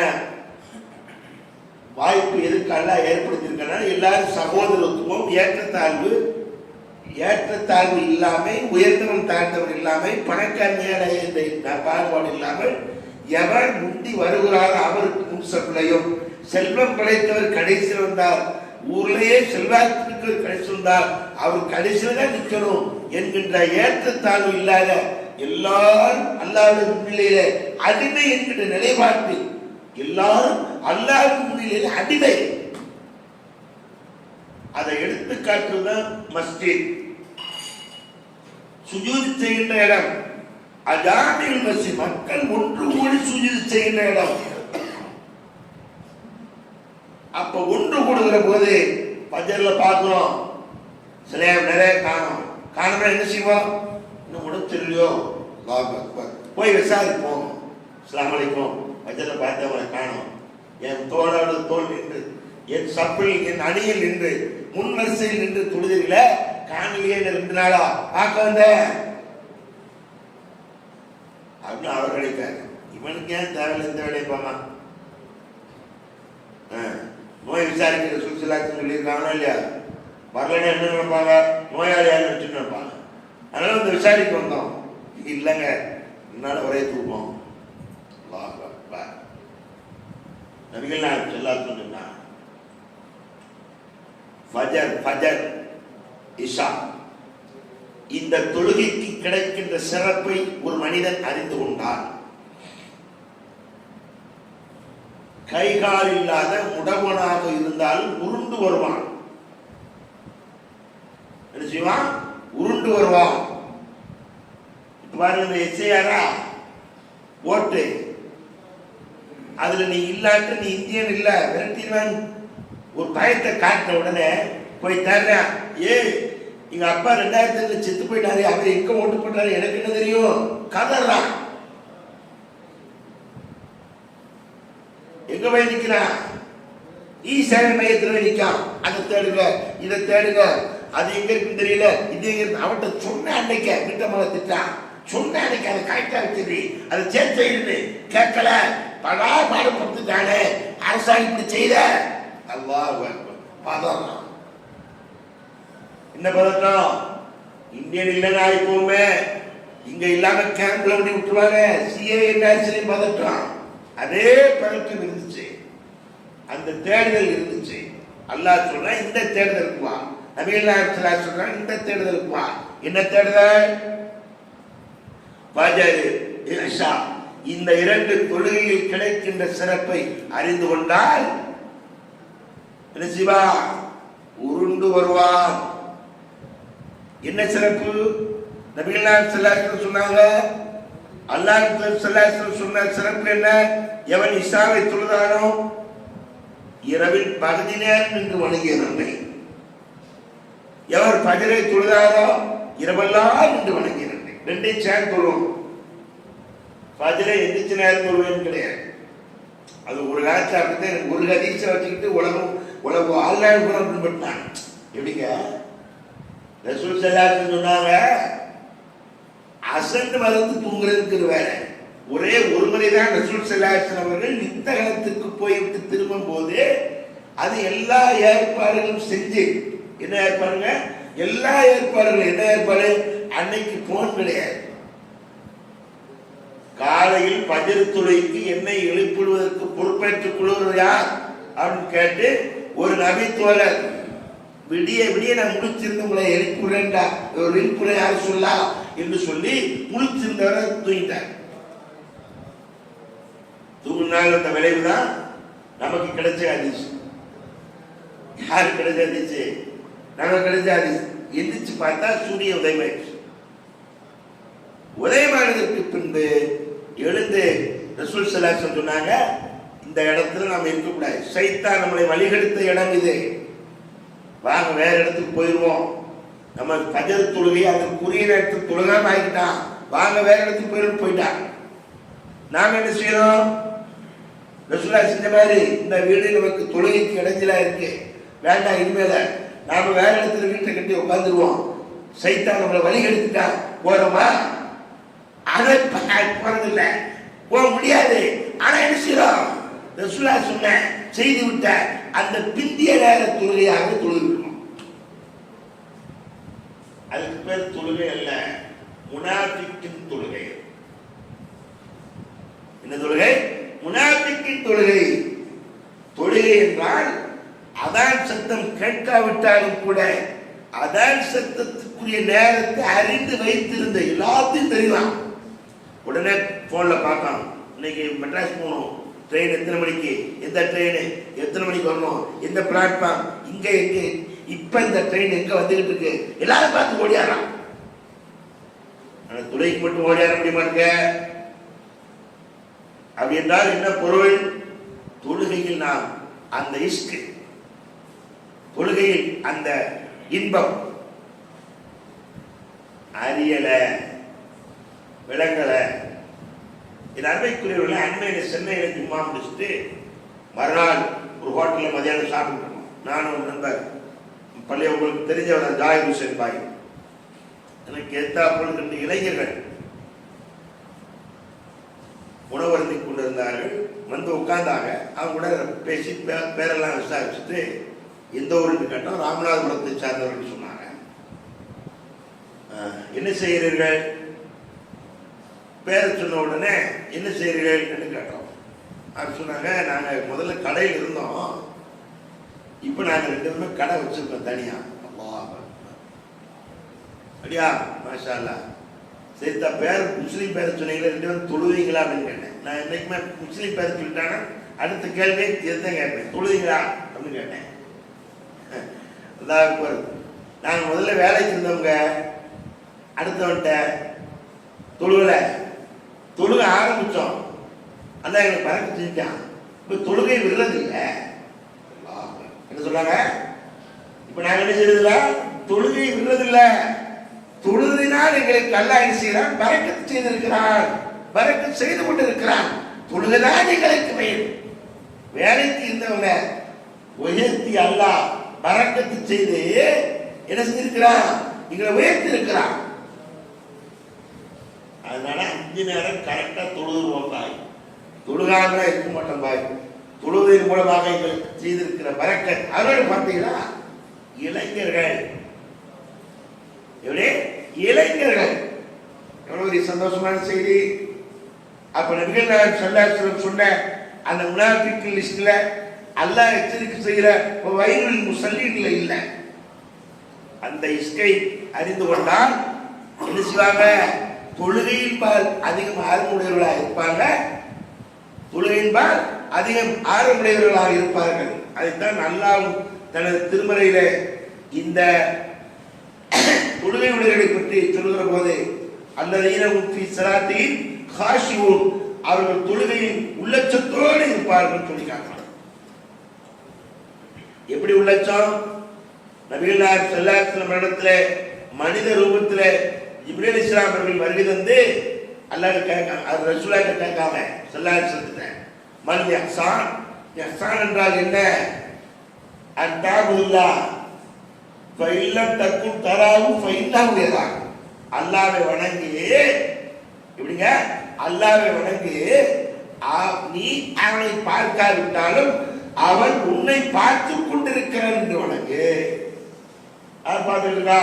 வாய்ப்பு எதுக்கெல்லாம் ஏற்படுத்தியிருக்கனா எல்லாரும் சகோதரத்துவம், ஏற்றத்தாழ்வு இல்லாமல், உயர்ந்தவன் தாழ்ந்தவன் இல்லாமல், பணக்காரமையான பாகுபாடு இல்லாமல் எவர் முந்தி வருகிறாரோ அவருக்கு முன் சப்பிளையும், செல்வம் படைத்தவர் கடைசியில் வந்தார், ஊர்லயே செல்வாக்கு கடைசி வந்தார், அவர் கடைசியில் தான் நிற்கணும் என்கின்ற ஏற்றத்தாழ்வு இல்லாத எல்லாரும் அல்லாஹ்வின் முன்னிலையில அடிமை என்கின்ற நிலைப்பாட்டில் எல்லாரும் அல்லாஹ்வின் முன்னிலையில அடிமை. அதை எடுத்து காட்டுவதுதான் மஸ்ஜித். சுஜூத் செய்கின்ற இடம் அஜாமில் மஸ்ஜித், மக்கள் ஒன்று கூடி சுஜூத் செய்கின்ற இடம். அப்ப ஒன்று கூடுகிற போது பஜர்ல பார்க்கிறோம், சில நிறைய காணோம் என்ன செய்வோம், இன்னும் உடச்சொல்லியோ போய் விசாரிப்போம், அஸ்ஸலாமு அலைக்கும் பஜர்ல பார்த்தவங்களை காணோம், என் தோளோடு தோல் நின்று, என் சப்பில் என் அணியில் நின்று, முன் வரிசையில் நின்று தொழுதில காணலையே 2 நாளா பார்க்க வந்த அப்படின்னு அவர் கிடைக்காது. இவனுக்கு ஏன் தேவையில்லை இந்த வேலையை போமா? நோய் விசாரிக்கிற சுற்றுலாக்கு சொல்லியிருக்காங்களா இல்லையா? வரலன்னா என்ன நினைப்பாங்க, நோயாளியாக நினைச்சுன்னு நினைப்பாங்க. அதனால வந்து விசாரிக்க வந்தோம். இல்லைங்க என்னால ஒரே தூக்கம். நபிகள் நாயகம் ஸல்லல்லாஹு அலைஹி வஸல்லம் ஃபஜர் இஷா இந்த தொழுகைக்கு கிடைக்கின்ற சிறப்பை ஒரு மனிதன் அறிந்து கொண்டார். கைகால் இல்லாத முடவனாக இருந்தாலும் உருண்டு வருவான். என்ன செய்வான்? உருண்டு வருவான். பாருங்க, எஸ்ஐஆரா ஓட்டு, அதுல நீ இல்லாட்டு நீ இந்தியன் இல்ல விரட்டிடுவான். ஒரு பயத்தை காட்டின உடனே போய் தர்ற, எங்க அப்பா 2000 செத்து போயிட்டாரு, அவர் எங்க ஓட்டு போட்டாரு எனக்கு என்ன தெரியும், கதறான். எங்க போய் நிக்கிறான்? சேவை மையத்தில் நிற்கான். அதை தேடுங்க, இதை தேடுங்க, அது எங்க இருக்குன்னு தெரியல, இது எங்க இருக்கு. அவன்கிட்ட சொன்ன அன்னைக்கு வீட்டை மேல திட்டான், சொன்ன அன்னைக்கு அதை கரெக்டா வச்சிரு, அதை சேர்த்து கேட்கல, படா பாடுபடுத்துட்டானே அரசாங்கம் இப்படி செய்த. அல்லாஹ் பதறான். என்ன பதட்டம்? இந்தியன் இல்லைன்னு ஆயிப்போமே, இங்க இல்லாம கேம்ப்ல ஒண்ணி விட்டுருவாங்க, சிஏ என்ன பதட்டம். அதே பதட்டம் இருந்துச்சு, அந்த தேடுதல் இருந்துச்சு. அல்லாஹ் சொல்ற இந்த தேடுதலுக்கு வா, நபிகள் நாயகம் ஸல்லல்லாஹு அலைஹி வஸல்லம் இந்த தேடுதலுக்கு வா. என்ன தேடுதல்? ஃபஜர் இஷா இந்த 2 தொழுகையில் கிடைக்கின்ற சிறப்பை அறிந்து கொண்டால் என்ன செய்வா? உருண்டு வருவான். என்ன சிறப்பு? நபிகள் நாயகம் ஸல்லல்லாஹு அலைஹி வஸல்லம் சொன்னாங்க, அல்லாஹ் ஸல்லல்லாஹு அலைஹி வஸல்லம் சொன்ன சிறப்பு என்ன? எவன் இஷாவை தொழுதானோ இரவில் பகுதி நேரம் நின்று வணங்கிய நன்மை, எவர் ஃபஜரை தொழுதாரோ இரவெல்லாம் நின்று வணங்கிய நன்மை. ரெண்டையும் சேர்ந்து தொழுவோம். ஃபஜரை எந்திரிச்சு நேரம் தொழுவேன்னு கிடையாது. அது ஒரு காலத்தில் அப்படித்தான். ஒரு ஹதீஸை வச்சுக்கிட்டு உலகம் ஆள்நாள் கூட பின்பற்றினாங்க. எப்படிங்க? ரசூல் ஸல்லல்லாஹு அலைஹி வஸல்லம் சொன்னாங்க, அசந்து மறந்து தூங்குறதுக்கு வேற. ஒரே ஒரு முறைதான் ரசூல் ஸல்லல்லாஹு அலைஹி வஸல்லம் அவர்கள் நித்தகலத்துக்கு போய்விட்டு திரும்பும் போது அது எல்லா ஏற்பாடுகளும் செஞ்சு, என்ன ஏற்பாடுங்க? எல்லா ஏற்பாடுகளும். என்ன ஏற்பாடு? அன்னைக்கு போன் கிடையாது. காலையில் ஃபஜர் தொழுகைக்கு என்னை எழுப்பிடுவதற்கு பொறுப்பேற்றுக் கொள்வது யார் அப்படின்னு கேட்டு ஒரு நபி தோழர், விடிய விடிய நான் முடிச்சிருந்து உங்களை எழுப்புறேன்டா, ஒரு எழுப்புற யார் சொல்லலாம் என்று சொல்லி முடிச்சிருந்தவரை தூங்கிட்டார். தூங்கினால் அந்த விளைவுதான் நமக்கு கிடைச்ச ஹதீஸ். யாரு கிடைச்ச ஹதீஸ்? நமக்கு கிடைச்ச ஹதீஸ். எந்திரிச்சு பார்த்தா சூரிய உதயமாயிடுச்சு. உதயமானதற்கு பின்பு எழுந்து ரசூல் ஸல்லல்லாஹு அலைஹி வஸல்லம் சொன்னாங்க, இந்த இடத்துல நாம இருக்கக்கூடாது, சைத்தான் நம்மளை வழிகெடுத்த இடம் இது, வாங்க வேற இடத்துக்கு போயிடுவோம். நம்ம ஃபஜர் தொழுகை அதற்குரிய நேரத்துக்கு தொழுகாம ஆகிட்டான், வாங்க வேற இடத்துக்கு போயிட்டான். நாம என்ன செய்யறோம்? ரசூலா செஞ்ச மாதிரி, இந்த வீடு நமக்கு தொழுகைக்கு இடைஞ்சலா இருக்கு, வேண்டாம், இனிமேல நாம வேற இடத்துல வீட்டை கட்டி உட்காந்துருவோம், சைத்தான் நம்மளை வழி எடுத்துட்டா போறோமா? அதை போறதில்லை. போக முடியாது. ஆனா என்ன செய்யறோம்? ரசூலுல்லாஹ் சொன்ன செய்து விட்ட அந்த பிந்திய நேர தொழுகையாக தொழுகிறோம். அதுக்கு பேர் தொழுகை அல்ல, முனாஃபிக்கின் தொழுகை. என்ன தொழுகை? முனாஃபிக்கின் தொழுகை. தொழுகை என்றால் அதான் சத்தம் கேட்காவிட்டாலும் கூட அதான் சத்தத்துக்குரிய நேரத்தை அறிந்து வைத்திருந்த எல்லாத்தையும் தெரியும். உடனே போன்ல பார்க்கலாம், இன்னைக்கு மெட்ராஸ் போகணும், ட்ரெயின் எத்தனை மணிக்கு, எந்த ட்ரெயின் எத்தனை மணிக்கு வரணும், எந்த பிளாட்ஃபார்ம், இங்க எங்க, இப்ப இந்த ட்ரெயின் எங்க வந்துகிட்டு இருக்கு, எல்லாரும் பார்த்து ஓடியாராம். ஆனா துளைக்கு மட்டும் ஓடியார முடியுமா? அப்படி என்றால் என்ன பொருள்? தொழுகையில் நாம் அந்த இஷ்கு, தொழுகையில் அந்த இன்பம் அறியல, விளங்கல. இது அருமைக்குரியவர்கள். அண்மையில் சென்னையில ஜும்மா முடிச்சுட்டு மறுநாள் ஒரு ஹோட்டலில் மதியானம் சாப்பிட்டு நானும் நண்பர் பள்ளிய உங்களுக்கு தெரிஞ்சவர் ஜாயிர் ஹுசேன் பாய், எனக்கு எத்தாப்போல் 2 இளைஞர்கள் உணவருந்தி கொண்டிருந்தார்கள். வந்து உட்கார்ந்தாங்க. அவங்க கூட பேசி பேரெல்லாம் விசாரிச்சுட்டு எந்த ஊருக்கு கேட்டோம், ராமநாதபுரத்தை சார்ந்தவர்கள் சொன்னாங்க. என்ன செய்கிறீர்கள்? பேரை சொன்ன உடனே என்ன செய்கிறீர்கள் கேட்டோம். அது சொன்னாங்க, நாங்கள் முதல்ல கடையில் இருந்தோம், இப்போ நாங்கள் 2 பேருமே கடை வச்சிருக்கோம் தனியா. அப்படியா, மாஷா அல்லாஹ். சரித்தா, பேர் முஸ்லீம் பேரை சொன்னீங்களா, 2 பேரும் தொழுவீங்களா அப்படின்னு கேட்டேன். நான் என்னைக்குமே முஸ்லீம் பேரை சொல்லிட்டாங்கன்னா அடுத்த கேள்வி எதுதான் கேட்பேன், தொழுவீங்களா அப்படின்னு கேட்டேன். நாங்கள் முதல்ல வேலைக்கு இருந்தவங்க, அடுத்தவன்ட்ட தொழுக ஆரம்பிச்சோம், அந்த எங்களுக்கு பறக்க செஞ்சான். இப்ப தொழுகை விடுறது இல்லை. என்ன சொல்றாங்க? இப்ப நாங்க என்ன செய்யறதில்ல, தொழுகை விடுறது இல்ல. தொழுதினால் எங்களுக்கு அல்லாஹ் என்ன செய்யறான்? பரக்கத் செய்திருக்கிறான், பரக்கத் செய்து கொண்டிருக்கிறான். தொழுகைதான் எங்களுக்கு மேல். வேலைக்கு இருந்தவங்க உயர்த்தி அல்லாஹ் பரக்கத்து செய்து என்ன செஞ்சிருக்கிறான்? எங்களை உயர்த்தி இருக்கிறான். அதனால 5 நேரம் கரெக்டா தொழுதுருவோம் பாய். தொழுகாம இருக்க மாட்டோம் பாய். தொழுவதன் மூலமாக எங்களுக்கு செய்திருக்கிற பரக்கத். அதோட பார்த்தீங்கன்னா இளைஞர்கள், இளைஞர்கள் எவ்வளவு சந்தோஷமான செய்தி. அப்ப நபிகள் நாயகம் ஸல்லல்லாஹு அலைஹி வஸல்லம் சொன்ன அந்த முனாஃபிக் லிஸ்ட்ல அல்லாஹ் எச்சரிக்கை செய்கிற வயலுல் முஸல்லீன்ல இல்ல. அந்த இஸ்கை அறிந்து கொண்டால் என்ன செய்வாங்க? தொழுகையின் பால் அதிகம் ஆர்வமுடையவர்களாக இருப்பாங்க, தொழுகையின் பால் அதிகம் ஆர்வமுடையவர்களாக இருப்பார்கள். அதைத்தான் அல்லாஹ் தனது திருமறையில இந்த தொழுகை உடைகளை பற்றி சொல்லுகிற போது அல்லதீன ஃபீ ஸலாத்திஹிம் காஷிஊன், அவர்கள் தொழுகையின் உள்ளச்சத்தோடு இருப்பார்கள் சொல்லி காட்டுறாங்க. எப்படி உள்ளச்சம்? நபிகள் நாயகம் ஸல்லல்லாஹு அலைஹி வஸல்லம் இடத்துல மனித ரூபத்துல ஜிப்ரீல் அலைஹிஸ்ஸலாம் அவர்கள் வருகை தந்து அல்லாஹ் கேட்காங்க, அது ரசூலுல்லாஹ் கேட்காம ஸல்லல்லாஹு அலைஹி வஸல்லம் மல் இஹ்சான், இஹ்சான் என்றால் என்ன? அன்தஅபுதுல்லாஹ் ஃபஇல்லம் தகுன் தராஹு ஃபஇன்னஹு யராக். அல்லாஹ்வை வணங்கி, எப்படிங்க? அல்லாஹ்வை வணங்கி, நீ அவனை பார்க்காவிட்டாலும் அவன் உன்னை பார்த்து கொண்டிருக்கிறான் என்று வணங்கு. யார் பார்த்துருக்கா?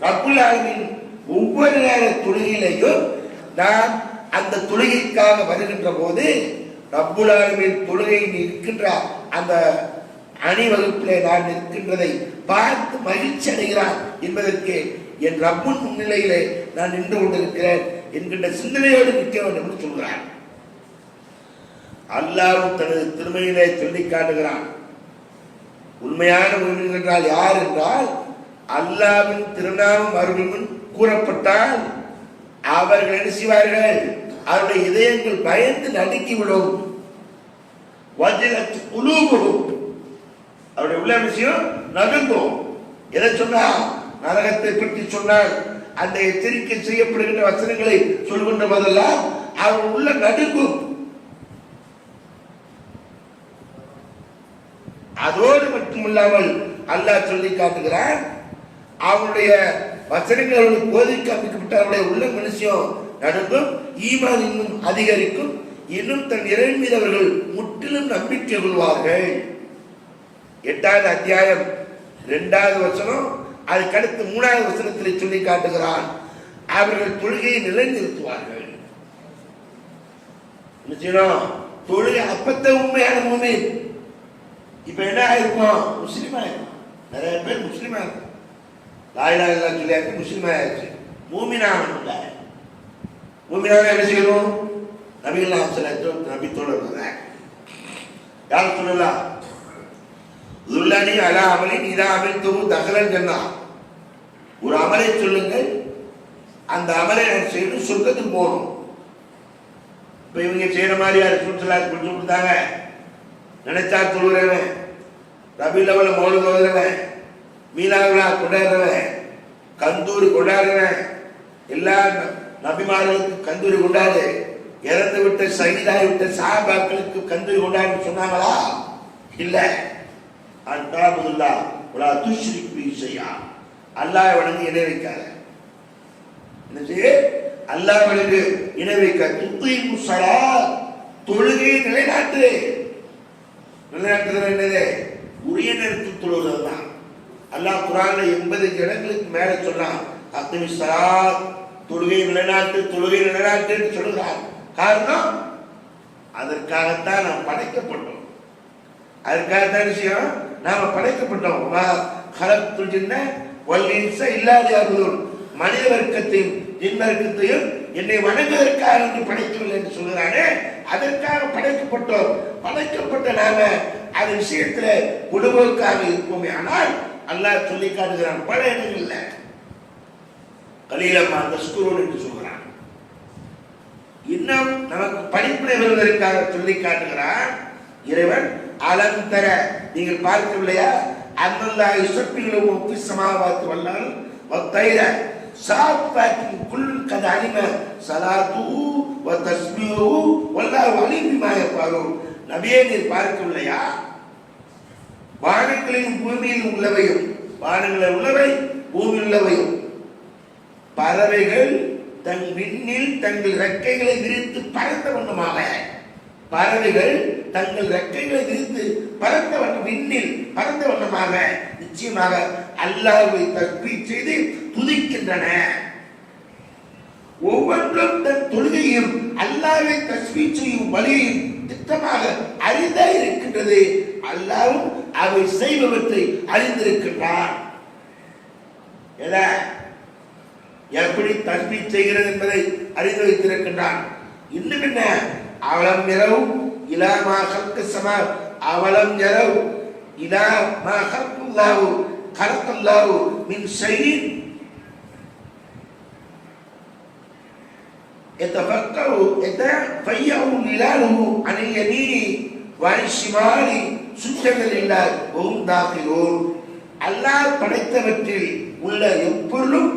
ரப்புல் ஆலமீன் ஒவ்வொரு நேர தொழுகையிலையும் நான் அந்த தொழுகைக்காக வருகின்ற போது ரப்புல் ஆலமீன் தொழுகையில் இருக்கின்ற அந்த அணிவகுப்பிலே நான் நிற்கின்றதை பார்த்து மகிழ்ச்சி அடைகிறான் என்பதற்கு என் ரப்பின் முன்னிலையிலே நான் நின்று கொண்டிருக்கிறேன் என்கின்ற சிந்தனையோடு நிற்க வேண்டும் என்று சொல்கிறான். அல்லாஹ் தனது திருமையிலே சொல்லி காட்டுகிறான். உண்மையான முஃமின் என்றால் யார் என்றால், அல்லாஹ்வின் திருநாமம் அவர்கள் முன் கூறப்பட்டால் அவர்கள் என்ன செய்வார்கள்? அவருடைய இதயங்கள் பயந்து நடுக்கிவிடும். வஜிலத் குலூபுஹும், அவருடைய உள்ள விஷயம் நடுங்கும். எதை சொன்னா? நரகத்தை பற்றி சொன்னால் அந்த எச்சரிக்கை செய்யப்படுகின்ற வசனங்களை சொல்கின்ற போதெல்லாம் அவர் உள்ள நடுங்கும். அதோடு மட்டுமில்லாமல் அல்லாஹ் சொல்லி காட்டுகிறான், அவருடைய வசனங்கள் அவர்களுக்கு போதிக்கப்பட்ட அவருடைய உள்ள மனுஷன் நடக்கும், ஈமான் இன்னும் அதிகரிக்கும், இன்னும் தன் இறைவன் மீது அவர்கள் முற்றிலும் நம்பிக்கை கொள்வார்கள். 8வது அத்தியாயம் 2வது வசனம், அதுக்கடுத்து 3வது வசனத்தில் சொல்லி காட்டுகிறான், அவர்கள் தொழுகையை நிலைநிறுத்துவார்கள். தொழுகை அப்பத்த உண்மையான மூமின். இப்ப என்ன ஆயிருக்கும்? முஸ்லீம் ஆயிருக்கும். நிறைய பேர் முஸ்லீம் ஆயிருக்கும், லா இலாஹ இல்லல்லாஹ் சொல்லியாச்சு, முஸ்லீம் ஆயாச்சு. மூமினாக மூமினாக என்ன செய்யணும்? நபிகள் நாயகம் நபித்தோடு இருந்தாங்க. யார் சொல்லலாம்? துல்லனி அலா அமலின் இதா அமில்துஹு தஹலல் ஜன்னah. ஒரு அமலை சொல்லுங்கள், அந்த அமலை நான் செய்து சொர்க்கத்துக்கு போகணும். இப்ப இவங்க செய்யற மாதிரியா ரசூலுல்லாஹி சொல்லி கொடுத்தாங்க. நினைச்சா தொழுகிறவன், ரபீல் அவல் மௌலித் ஓதுறவன், மீலாது விழா கொண்டாடுறவன், கந்தூரி கொண்டாடுறவன், எல்லா நபிமார்களுக்கு கந்தூரி கொண்டாடு, இறந்து விட்ட சகிதாய் விட்ட சஹாபாக்களுக்கு கந்தூரி கொண்டாடு சொன்னாங்களா? இல்ல. அன்தாபுல்லா வலா துஷ்ரிக் பிஹி ஷைஆ. அல்லாஹ்வை வணங்கி இணை வைக்காத. என்ன செய்ய? அல்லாஹ்வை வணங்கி இணை வைக்காத. துத்தீமு ஸலாத், தொழுகையை நிலைநாட்டு. நிலைநாட்டுறது என்னது? உரிய நேரத்தில் தொழுகிறது தான். அல்லாஹ் குர்ஆன்ல 80 இடங்களுக்கு மேல சொன்னான், அக்மி ஸலாத், தொழுகையை நிலைநாட்டு, தொழுகையை நிலைநாட்டு சொல்லுகிறார். காரணம், அதற்காகத்தான் நாம் படைக்கப்பட்டோம். அதற்காகத்தான் விஷயம், நாம படைக்கப்பட்டோம். மனித வர்க்கத்தையும் ஜின் வர்க்கத்தையும் என்னை வணங்குவதற்காக என்று படைக்கவில்லை என்று சொல்கிறானே, அதற்காக படைக்கப்பட்டோம். படைக்கப்பட்ட நாம அது விஷயத்துல கொடுவதற்காக இருப்போமே. ஆனால் அல்லாஹ் சொல்லி காட்டுகிறான் பல இடங்கள்ல, கலீலமா தஷ்குரூன் என்று சொல்கிறான். இன்னும் நமக்கு படிப்பினை வருவதற்காக சொல்லி காட்டுகிறான் இறைவன். அலந்தர, நீங்கள் பார்க்கவில்லையா? அன்னல்லாஹ் யுஸப்பிஹு ஃபி ஸமாவாத்தி வல் அர்த் வத்தைர சாஃபாத்தின் குல் கத் அலிம ஸலாத்துஹு வ தஸ்பீஹுஹு வல்லாஹு அலீம் பிமா யஃஅலூன். நபியே, நீர் பார்க்கவில்லையா? வானங்களிலும் பூமியில் உள்ளவையும், வானங்களில் உள்ளவை பூமியில் உள்ளவையும், பறவைகள் தன் விண்ணில் தங்கள் ரெக்கைகளை விரித்து பறந்த வண்ணமாக, பறவைகள் தங்கள் ரெக்கைகளை விரித்து பறந்த வண்ணம், விண்ணில் பறந்த வண்ணமாக நிச்சயமாக அல்லாஹ்வை தஸ்பீஹ் செய்து துதிக்கின்றன. ஒவ்வொன்றும் தன் தொழுகையும் அல்லாஹ்வை தஸ்பீஹ் செய்யும் வழியையும் திட்டமாக அறிந்தே இருக்கின்றது. அல்லாஹ்வும் அவை செய்பவற்றை அறிந்திருக்கின்றான். எப்படி தஸ்பீஹ் செய்கிறது என்பதை அறிந்து வைத்திருக்கின்றான். இன்னும் என்ன? அவலம் யரவு இலா மா ஹல்க ஸமா, அவலம் யரவு இலா மா ஹல்கல்லாஹு கலக்கல்லாஹு மின் ஷைஇன் யதஃபக்கரு யதஃபய்யு நிலாலுஹு அனில் யமீனி வ அனில் ஷிமாலி சுஜ்ஜதன் லில்லாஹ் வ ஹும் தாகிலூன். அல்லாஹ் படைத்தவற்றில் உள்ள எப்பொருளும்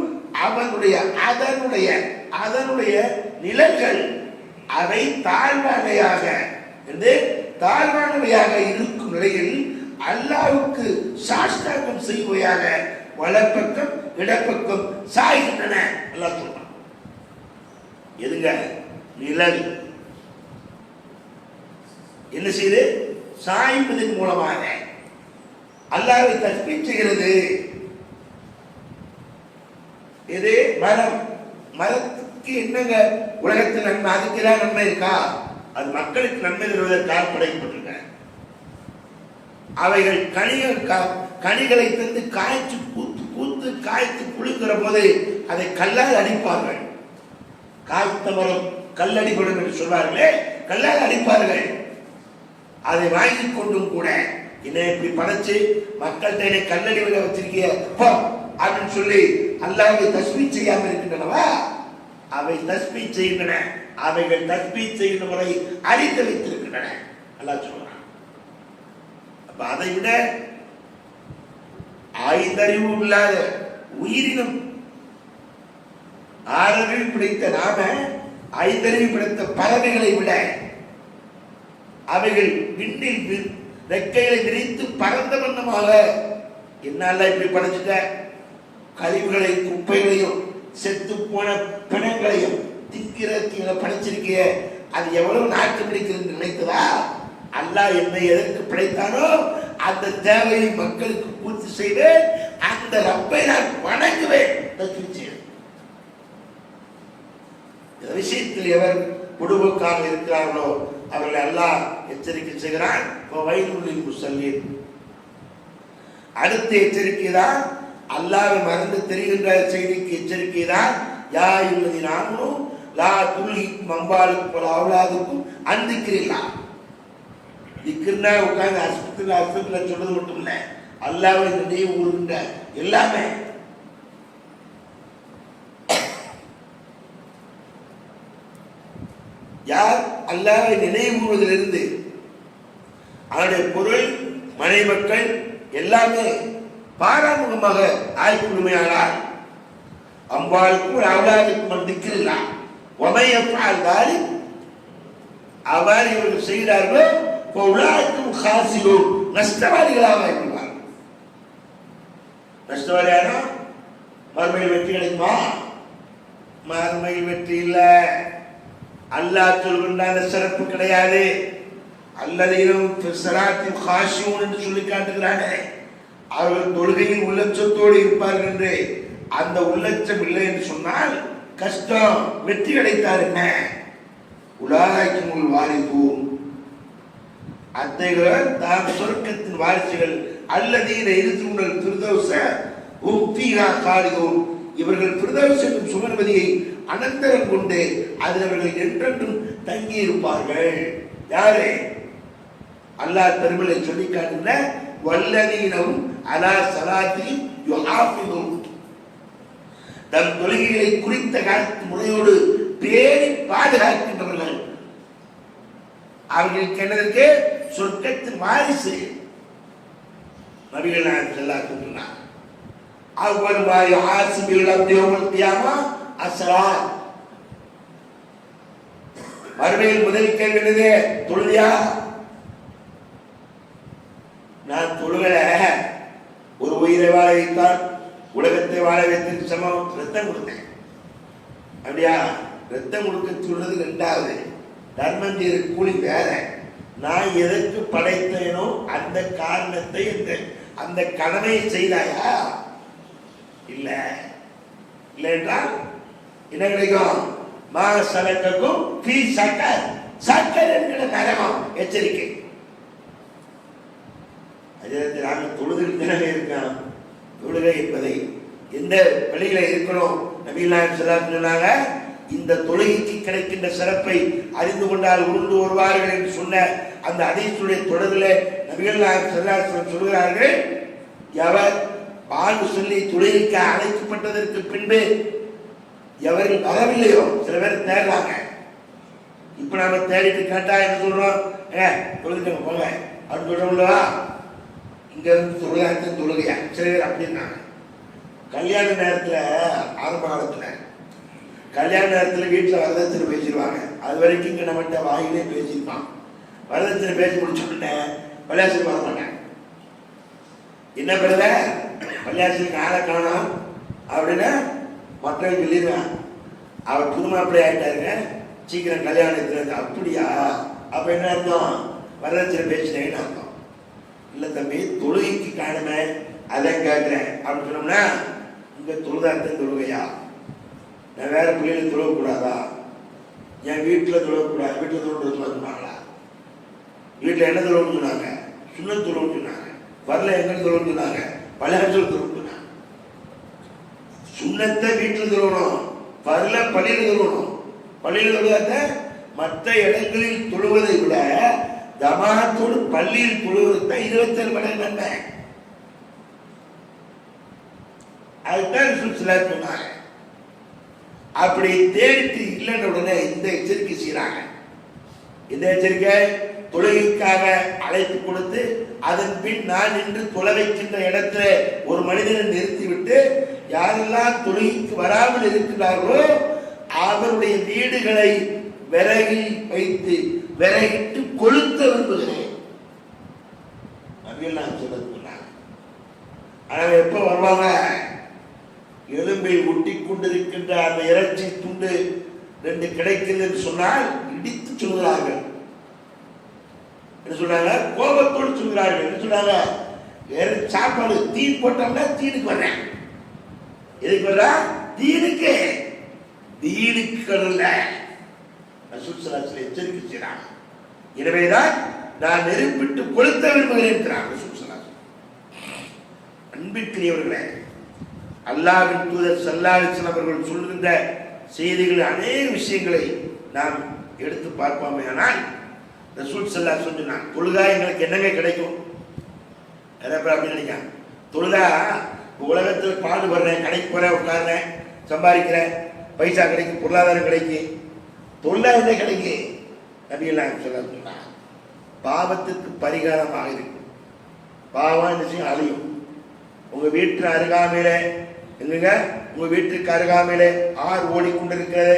அவனுடைய அதனுடைய நிலங்கள் அவை தாழ்வானவையாக இருக்கும் நிலையில் அல்லாஹ்வுக்கு சாஷ்டாங்கம் செய்வதாக வலப்பக்கம் இடப்பக்கம் சாய்கின்றன. அல்லாஹ் சொல்றான். எதுங்க? நிழல் என்ன செய்து சாய்வதன் மூலமாக அல்லாஹ்வை தஸ்பீஹ் செய்கிறது. இது மரம். மரத்துக்கு என்னங்க உலகத்தில் நன்மை? அதுக்கெல்லாம் நன்மை இருக்கா? அது மக்களுக்கு நன்மை தருவதற்காக படைக்கப்பட்டிருக்க. அவைகள் கனிகளை தந்து காய்ச்சி பூத்து காய்ச்சி குளிக்கிற போது அதை கல்லால் அடிப்பார்கள். காய்த்த மரம் கல்லடிப்படும் என்று சொல்வார்களே, கல்லால் அடிப்பார்கள். அதை வாங்கி கொண்டும் கூட என்னை இப்படி படைச்சு மக்கள்கிட்ட என்னை கல்லடி விட வச்சிருக்கிய அப்படின்னு சொல்லி அல்லாஹ்வை தஸ்பீஹ் செய்யாமல் இருக்கின்றனவா? அவை தஸ்பீஹ் செய்கின்றன. அவைகள் தஸ்பீஹ் செய்கின்ற முறை அறிந்து வைத்திருக்கின்றன. அல்லாஹ் சொல்றான். அப்ப அதை விட ஐந்தறிவு இல்லாத உயிரினம், ஆறறிவு பிடித்த நாம ஐந்தறிவு பிடித்த பறவைகளை விட அவைகள் விண்ணில் ரெக்கைகளை விரித்து பறந்த வண்ணமாக என்னால இப்படி படைச்சிட்ட கழிவுகளை குப்பைகளையும் செத்து போன பிணங்களையும் திங்கிறதுல படைச்சிருக்கிய அது எவ்வளவு நாட்டு பிடிக்கிறது நினைத்ததா? அல்லாஹ் என்னை எதற்கு படைத்தானோ அந்த தேவையை மக்களுக்கு பூர்த்தி செய்வேன், அந்த ரப்பை நான் வணங்குவேன். இந்த விஷயத்தில் எவர் குடும்பக்காக இருக்கிறார்களோ அவர்களை அல்லாஹ் எச்சரிக்கை செய்கிறான். அடுத்த எச்சரிக்கை தான் அல்லாஹ்வை மறந்து தெரிகின்ற செய்திக்கு எச்சரிக்கை தான். யா இல்லதி நானும் லா துல்ஹிக்கும் அம்வாலுக்கும் அவுலாதுக்கும் அன் திக்ரில்லாஹ். திக்ர்னா உட்கார்ந்து அஸ்பத்தில் சொல்றது மட்டும் இல்லை, அல்லாஹ்வை நினைவு கூறுகின்ற எல்லாமே. யார் அல்லாஹ்வை நினைவு கூறுவதிலிருந்து அவருடைய பொருள், மனை மக்கள் எல்லாமே பாராமுகமாக ஆய்வுமையானார். அம்பாளுக்கும் அவளாதுக்கும் திக்ரில்லா ஒமையப்பால் தாரி அவ்வாறு இவர்கள் செய்கிறார்களோ உலகத்தும் காசிலும் நஷ்டவாதிகளாக இருக்கிறார். நஷ்டவாதியான மறுமையில் வெற்றி கிடைக்குமா? மறுமையில் வெற்றி இல்லை. அல்லாஹ் சொல்கின்ற சிறப்பு கிடையாது. அல்லதீனம் ஸலாத்தில் காஷியூன் என்று சொல்லி காட்டுகிறானே, அவர்கள் தொழுகையில் உள்ளச்சத்தோடு இருப்பார்கள் என்று. அந்த உள்ளச்சம் இல்லை என்று சொன்னால் கஷ்டம். வெற்றி கிடைத்தார் என்ன? உலாய்க்கும் வாரிசூன், அத்தைகள் தாம் சொர்க்கத்தின் வாரிசுகள். அல்லதீன இருசுனல் ஃபிர்தௌஸ ஹும் ஃபீஹா காலிதூன், இவர்கள் ஃபிர்தௌஸ் என்னும் சுவர்வதியை அனந்தரம் கொண்டு அதில் அவர்கள் என்றென்றும் தங்கி இருப்பார்கள். யாரே? அல்லாஹ் திருமலை சொல்லி காட்டுகிற வல்லதீனவும் அலா ஸலாத்தி யுஹாஃபிதூன், தம் தொழுகைகளை குறித்த காலத்து முறையோடு பேணி பாதுகாக்கின்றவர்கள். அவர்களுக்கு என்னதற்கு? சொர்க்கத்தின் வாரிசு. நபிகள் நாயகம் ஸல்லல்லாஹு அலைஹி வஸல்லம் அவ்வல் மா யுஹாசிபுல் அப்து யௌமல் கியாமா அஸ்ஸலாத், மறுமையில் முதல் கேள்வி என்னது? தொழுதியா? நான் தொழுகல. ஒரு உயிரை வாழ வைத்தால் உலகத்தை வாழ வைத்ததுக்கு சமம். ரத்தம் கொடுத்தேன். அப்படியா? ரத்தம் கொடுக்க சொல்றது ரெண்டாவது. தர்மம் செய்த கூலி வேற. நான் எதற்கு படைத்தேனோ அந்த காரணத்தை அந்த கடமையை செய்தாயா? இல்ல. இல்லை என்றால் என்ன கிடைக்கும்? மா சலக்கக்கும் ஃபீ சக்கர், சக்கர் என்கிற நரகம். எச்சரிக்கை. அதற்கு நாங்கள் தொழுதில் தினமே இருக்கான். தொழுகை என்பதை எந்த வழியில இருக்கணும்? நபிகள் நாயகம் ஸல்லல்லாஹு அலைஹி வஸல்லம் சொன்னாங்க, இந்த தொழுகைக்கு கிடைக்கின்ற சிறப்பை அறிந்து கொண்டால் உருண்டு வருவார்கள் என்று சொன்ன அந்த ஹதீஸுடைய தொடரில் நபிகள் நாயகம் ஸல்லல்லாஹு அலைஹி வஸல்லம் சொல்கிறார்கள், எவர் பாங்கு சொல்லி தொழுகைக்கு அழைக்கப்பட்டதற்கு பின்பு எவர்கள் வரவில்லையோ, சில பேர் தேடுறாங்க. இப்ப நாம தேடிட்டு கேட்டா என்ன சொல்றோம்? தொழுதுங்க போங்க அப்படின்னு சொல்றோம்லவா? இங்க இருந்து தொழுகாத்த தொழுகையா? சில பேர் அப்படின்னாங்க. கல்யாண நேரத்துல, ஆரம்ப காலத்துல கல்யாண நேரத்துல வீட்டுல வரதட்சணை பேசிடுவாங்க. அது வரைக்கும் இங்க நம்மகிட்ட வாயிலே பேசியிருப்பான். வரதட்சணை பேசி முடிச்சுட்டு பள்ளியாசலுக்கு வர மாட்டேன். என்ன பெறத பள்ளியாசலுக்கு ஆளை காணும் அப்படின்னா மக்கள் சொல்லிடுவேன், அவர் புதுமாப்பிள்ளை ஆயிட்டாருங்க, சீக்கிரம் கல்யாணம். அப்படியா? அப்ப என்ன அர்த்தம்? வரதட்சணை பேசினேன்னு அர்த்தம். இல்லை தம்பி, தொழுகைக்கு காணுமே, அதான் கேட்கிறேன் அப்படின்னு சொன்னோம்னா, இங்க தொழுதார்த்தம் தொழுகையா? நான் வேற பிள்ளைகளுக்கு தொழக்கூடாதா? என் வீட்டில் தொழக்கூடாது. வீட்டில் தொழுறது சொன்னாங்களா? வீட்டில் என்ன தொழுன்னு சொன்னாங்க? சுண்ணத் தொழுன்னு சொன்னாங்க. வரல எங்க தொழுன்னு சொன்னாங்க? பள்ளியாசல் தொழுன்னு சொன்னாங்க. சுண்ணத்தை வீட்டில் தொழணும், வரல பள்ளியில் தொழணும். பள்ளியில் தொழுதாத்த மற்ற இடங்களில் தொழுவதை விட ஜமாத்தோடு பள்ளியில் தொழுவது 27 மடங்கு நன்மை. அதுதான் சொன்னாங்க. அப்படி தேடிட்டு இல்லைன்னு உடனே இந்த எச்சரிக்கை செய்யறாங்க. இந்த எச்சரிக்கை தொழுகைக்காக அழைப்பு கொடுத்து அதன் பின் நான் நின்று தொலை வைக்கின்ற இடத்துல ஒரு மனிதனை நிறுத்திவிட்டு யாரெல்லாம் தொழுகைக்கு வராமல் இருக்கிறார்களோ அவருடைய வீடுகளை விறகில் வைத்து விறகிட்டு கொளுத்த விரும்புகிறேன். நான் சொன்னாங்க. ஆனா எப்ப வருவாங்க? எலும்பில் ஒட்டி கொண்டிருக்கின்ற அந்த இறைச்சி துண்டு 2 கிடைக்கிறது என்று சொன்னால் இடித்து சொல்கிறார்கள். என்ன சொல்றாங்க? கோபத்தோடு சொல்கிறார்கள். என்ன சொல்றாங்க? வேற சாப்பாடு தீன் போட்டோம்னா தீனுக்கு வர்றேன். எதுக்கு வர்ற? தீனுக்கு. தீனுக்கு அல்ல. ரசூல் ஸல்லல்லாஹு அலைஹி வஸல்லம் எச்சரிக்கை செய்றாங்க. எனவேதான் நான் நெருப்பிட்டு கொளுத்த விரும்புகிறேன் என்கிறார் ரசூல் ஸல்லல்லாஹு அலைஹி வஸல்லம். அன்பிற்குரியவர்களே, அல்லாஹ்வின் தூதர் ஸல்லல்லாஹு அலைஹி வஸல்லம் அவர்கள் சொல்கின்ற செய்திகள் அநேக விஷயங்களை நாம் எடுத்து பார்ப்போமே. ஆனால் ரசூல் ஸல்லல்லாஹு அலைஹி வஸல்லம் சொன்னாங்க, தொழுதா எங்களுக்கு என்னங்க கிடைக்கும்? நிறைய பேர் அப்படி நினைக்கிறாங்க. தொழுதா உலகத்தில் பாடுபடுறேன், கடைக்கு போறேன், உட்கார்றேன், சம்பாதிக்கிறேன், பைசா கிடைக்கும், பொருளாதாரம் கிடைக்கும். தொழுதா என்ன கிடைக்கும்? நபிகள் சொன்னாங்க, பாவத்துக்கு பரிகாரமாக இருக்கும். பாவம் என்ன செய்யும்? அழியும். உங்க வீட்டு அருகாமையில எங்க உங்க வீட்டுக்கு அருகாமையில ஆறு ஓடிக்கொண்டிருக்கிறது.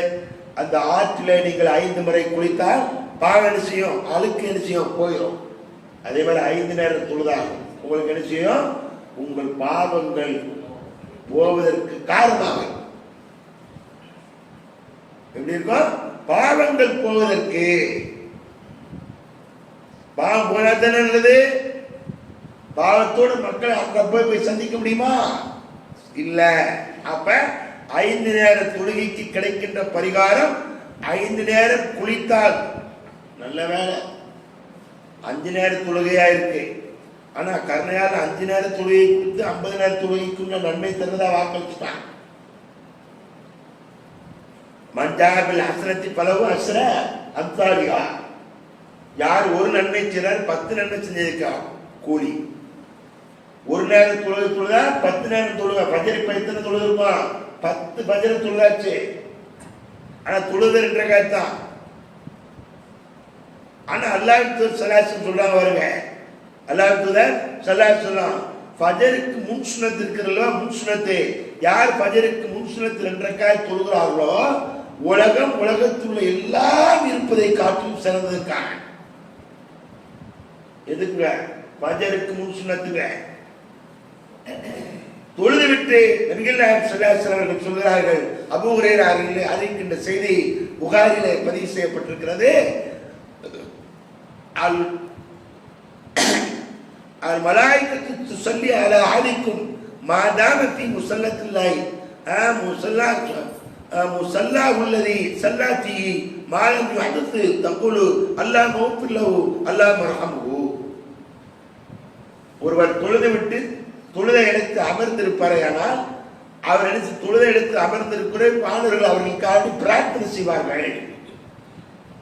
அந்த ஆற்றில நீங்கள் 5 முறை குளித்தால் பாவம் என்ன செய்யும்? அழுக்கு என்ன செய்யும்? போயிடும். அதே மாதிரி 5 நேரம் தொழுதால் உங்களுக்கு என்ன செய்யும்? உங்கள் பாவங்கள் போவதற்கு காரணமாக எப்படி இருக்கும்? பாவங்கள் போவதற்கு. பாவம் போனாதான் நல்லது. பாவத்தோடு மக்களை அங்க போய் சந்திக்க முடியுமா? இல்ல. அப்ப 5 நேர தொழுகைக்கு கிடைக்கின்ற பரிகாரம் 5 நேரம் குளித்தால் நல்ல வேலை. 5 நேர தொழுகையா இருக்கு. ஆனா கருணையால் 5 நேர தொழுகை கொடுத்து 50 நேர தொழுகைக்குள்ள நன்மை தருவதா வாக்களிச்சுட்டான். மஞ்சாபில் ஹசனத்தி பலவு அஸ்ர அம்சாலிஹா. யார் ஒரு நன்மை செய்றார் 10 நன்மை செஞ்சதுக்கா கூலி. ஒரு நேரம் தொழுகை தொழுதா 10 நேரம் தொழுகை. பஜரை பைத்தனை தொழுதுமா 10 பஜரை தொழுதாச்சு. ஆனா தொழுது 2 ரக்காத் தான். ஆனா அல்லாஹ் தூதர் ஸல்லல்லாஹு சொல்றாங்க பாருங்க. அல்லாஹ் தூதர் ஸல்லல்லாஹு சொல்றாங்க, ஃபஜருக்கு முன் சுன்னத் இருக்குறல்ல, முன் சுன்னத்து யார் ஃபஜருக்கு முன் சுன்னத் 2 ரக்காத் தொழுகிறார்களோ உலகத்தில் உள்ள எல்லாம் இருப்பதை காட்டும் சிறந்ததுக்காக. எதுக்குங்க? ஃபஜருக்கு முன் சுன்னத்துங்க. தொழுது விட்டு நபிகள் நாயகம் ஸல்லல்லாஹு அலைஹி வஸல்லம் சொல்கிறார்கள், அபூ ஹுரைரா அறிவிக்கின்ற செய்தி புகாரிலே பதிவு செய்யப்பட்டிருக்கிறது. அல் மலாயிகத்து துஸல்லி அலா அஹதிக்கும் மா தாம ஃபீ முஸல்லத்தில்லாஹி முஸல்லாஹு அல்லதி ஸல்லாத்தி மா லம் யுஹதித் தகுலு அல்லாஹ் மஃபிர் லஹு அல்லாஹ் மர்ஹமுஹு. ஒருவர் தொழுது விட்டு தொழுதை எடுத்து அமர்ந்திருப்பாரையானால் அவர் எடுத்து தொழுதை எடுத்து அமர்ந்திருக்கிற பாடர்கள் அவர்களுக்காக பிரார்த்தனை செய்வார்கள்.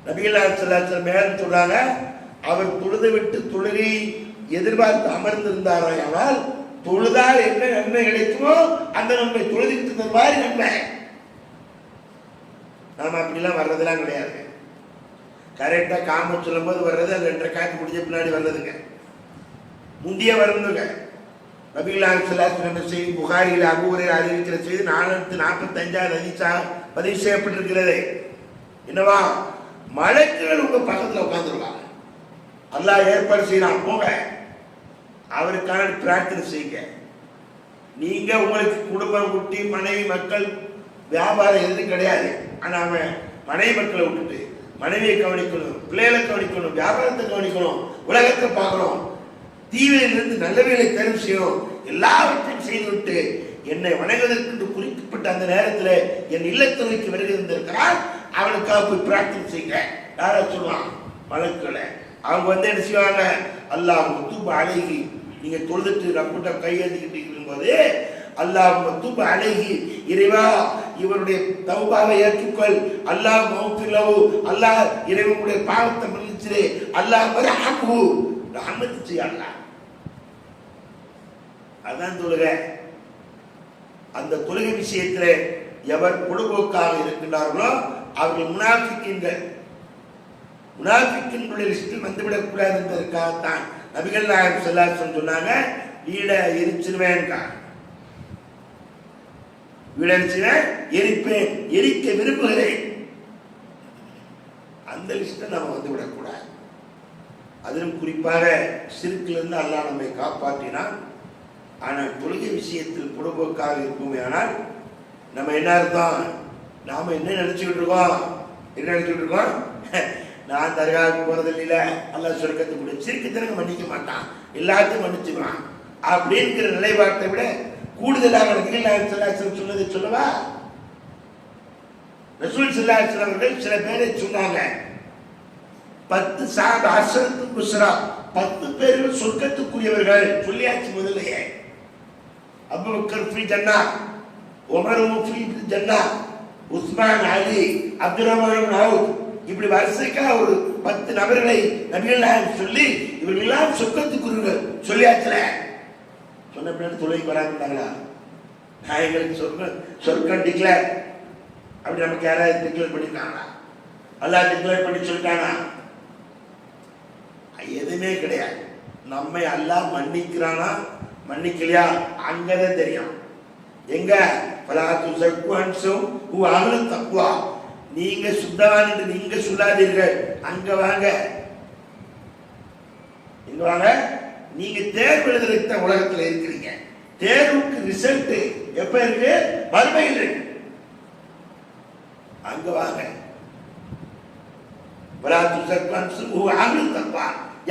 நபிகள் நாயகம் ஸல்லல்லாஹு அலைஹி வஸல்லம் மேலும் சொல்றாங்க, அவர் தொழுது விட்டு தொழுகை எதிர்பார்த்து அமர்ந்திருந்தாரையானால் தொழுதால் என்ன நன்மை கிடைக்குமோ அந்த நன்மை தொழுதிட்டு மாதிரி நன்மை. நாம அப்படிலாம் வர்றதெல்லாம் கிடையாது. கரெக்டா காம சொல்லும் போது வர்றது, அது 2 ரக்காத் முடிஞ்ச பின்னாடி வர்றதுங்க. முந்திய வருந்துங்க. நபிகள் நாயகம் ஸல்லல்லாஹு அலைஹி வஸல்லம் செய்தி புகாரியில் அபூ ஹுரைரா அறிவிக்கிற செய்தி 445வது ஹதீஸா பதிவு செய்யப்பட்டிருக்கிறது. என்னவா? மலக்குகள் உங்க பக்கத்துல உட்கார்ந்துருவாங்க. அல்லாஹ் ஏற்பாடு செய்யலாம், போங்க அவருக்கான பிரார்த்தனை செய்யுங்க. நீங்க உங்களுக்கு குடும்பம், குட்டி, மனைவி, மக்கள், வியாபாரம் எதுவும் கிடையாது. ஆனா அவன் மனைவி மக்களை விட்டுட்டு மனைவியை கவனிக்கணும், பிள்ளைகளை கவனிக்கணும், வியாபாரத்தை கவனிக்கணும், உலகத்தை பார்க்கணும், தீவிலிருந்து நல்லவைகளை தேர்வு செய்யணும், எல்லாவற்றையும் செய்துவிட்டு என்னை வணங்குவதற்கு குறிக்கப்பட்ட அந்த நேரத்தில் என் இல்லத்திற்கு வருகிறான், அவனுக்காக போய் பிரார்த்தனை செய்யுங்க. யாரா சொல்லுவான்? மலக்குகளை. அவங்க வந்து என்ன செய்வாங்க? அல்லாஹ் மக்தூப் அலைஹி, நீங்க தொழுதுட்டு ரப்பிட்ட கையேந்திக்கிட்டு இருக்கும்போது அல்லாஹ் மக்தூப் அலைஹி, இறைவா இவருடைய தௌபாவை ஏற்றுக்கொள், அல்லாஹ் மஃபிர் லஹு, அல்லாஹ் இறைவனுடைய பாவத்தை மன்னிச்சிரு, அல்லாஹ் மர்ஹம்ஹு, ரஹ்மத் செய் அல்லாஹ். அதான் தொழுகை. அந்த தொழுகை விஷயத்தில் எவர் பொழுதுபோக்காக இருக்கின்றார்களோ அவர்கள் முனாஃபிக்கின்களுடைய லிஸ்டில் வந்துவிடக் கூடாது என்பதற்காகத்தான் நபிகள் நாயகம் ஸல்லல்லாஹு அலைஹி வஸல்லம் சொன்னாங்க, வீடை எரிச்சிருவேன், எரிப்பேன், எரிக்க விரும்புகிறேன். அந்த லிஸ்ட்டை நம்ம வந்து விடக்கூடாது. அதிலும் குறிப்பாக ஷிர்கிலிருந்து அல்லாஹ் நம்மை காப்பாற்றினான். ஆனால் தொழுகை விஷயத்தில் பொழுதுபோக்காக இருக்குமே ஆனால் நம்ம என்ன அர்த்தம்? நாம என்ன நினைச்சுக்கிட்டு இருக்கோம்? என்ன நினைச்சுக்கிட்டு இருக்கோம்? நான் தர்காவுக்கு போறது இல்ல, அல்லாஹ் சொர்க்கத்துக்கு கூட சிரிக்கத்திற்கு மன்னிக்க மாட்டான், எல்லாத்தையும் மன்னிச்சுக்கலாம் அப்படிங்கிற நிலைப்பாட்டை விட கூடுதலாக நபிகள் நாயகம் ஸல்லல்லாஹு அலைஹி வஸல்லம் சொன்னதை சொல்லவா? ரசூல் ஸல்லல்லாஹு அலைஹி வஸல்லம் அவர்கள் சில பேரை சொன்னாங்க, 10 சஹாபா அஸ்ரத்துல் புஸ்ரா, 10 பேர்கள் சொர்க்கத்துக்குரியவர்கள் சொல்லியாச்சு முதல்லயே. அபூபக்கர் ஃபீ ஜன்னா, உமர் ஃபீ ஜன்னா, உஸ்மான், அலி, அப்துல் ரஹ்மான் இப்னு அவுஃப், இப்படி வரிசைக்கா ஒரு 10 நபர்களை நபிகள் நாயகம் சொல்லி இவர்கள் எல்லாம் சொர்க்கத்துக்குரியவர்கள் சொல்லியாச்சுல. சொன்ன பின்னாடி தொழுகைக்கு வராங்கட்டாங்களா? நாயங்களுக்கு சொர்க்கம் டிக்ளேர் அப்படி நமக்கு யாராவது டிக்ளேர் பண்ணிருக்காங்களா? அல்லாஹ் டிக்ளேர் பண்ணி சொல்லிட்டானா? எதுவுமே கிடையாது. நம்மை அல்லாஹ் மன்னிக்கிறானா மன்னிக்கலையா அங்கதான் தெரியும். எங்க தக்குவா, நீங்க சுத்தவான் என்று நீங்க சொல்லாதீர்கள், அங்க வாங்க. எங்க வாங்க? நீங்க தேர்வு எழுதுறதுக்கு உலகத்துல இருக்கிறீங்க. தேர்வுக்கு ரிசல்ட் எப்ப இருக்கு? மறுமையில் இருக்கு. அங்க வாங்க.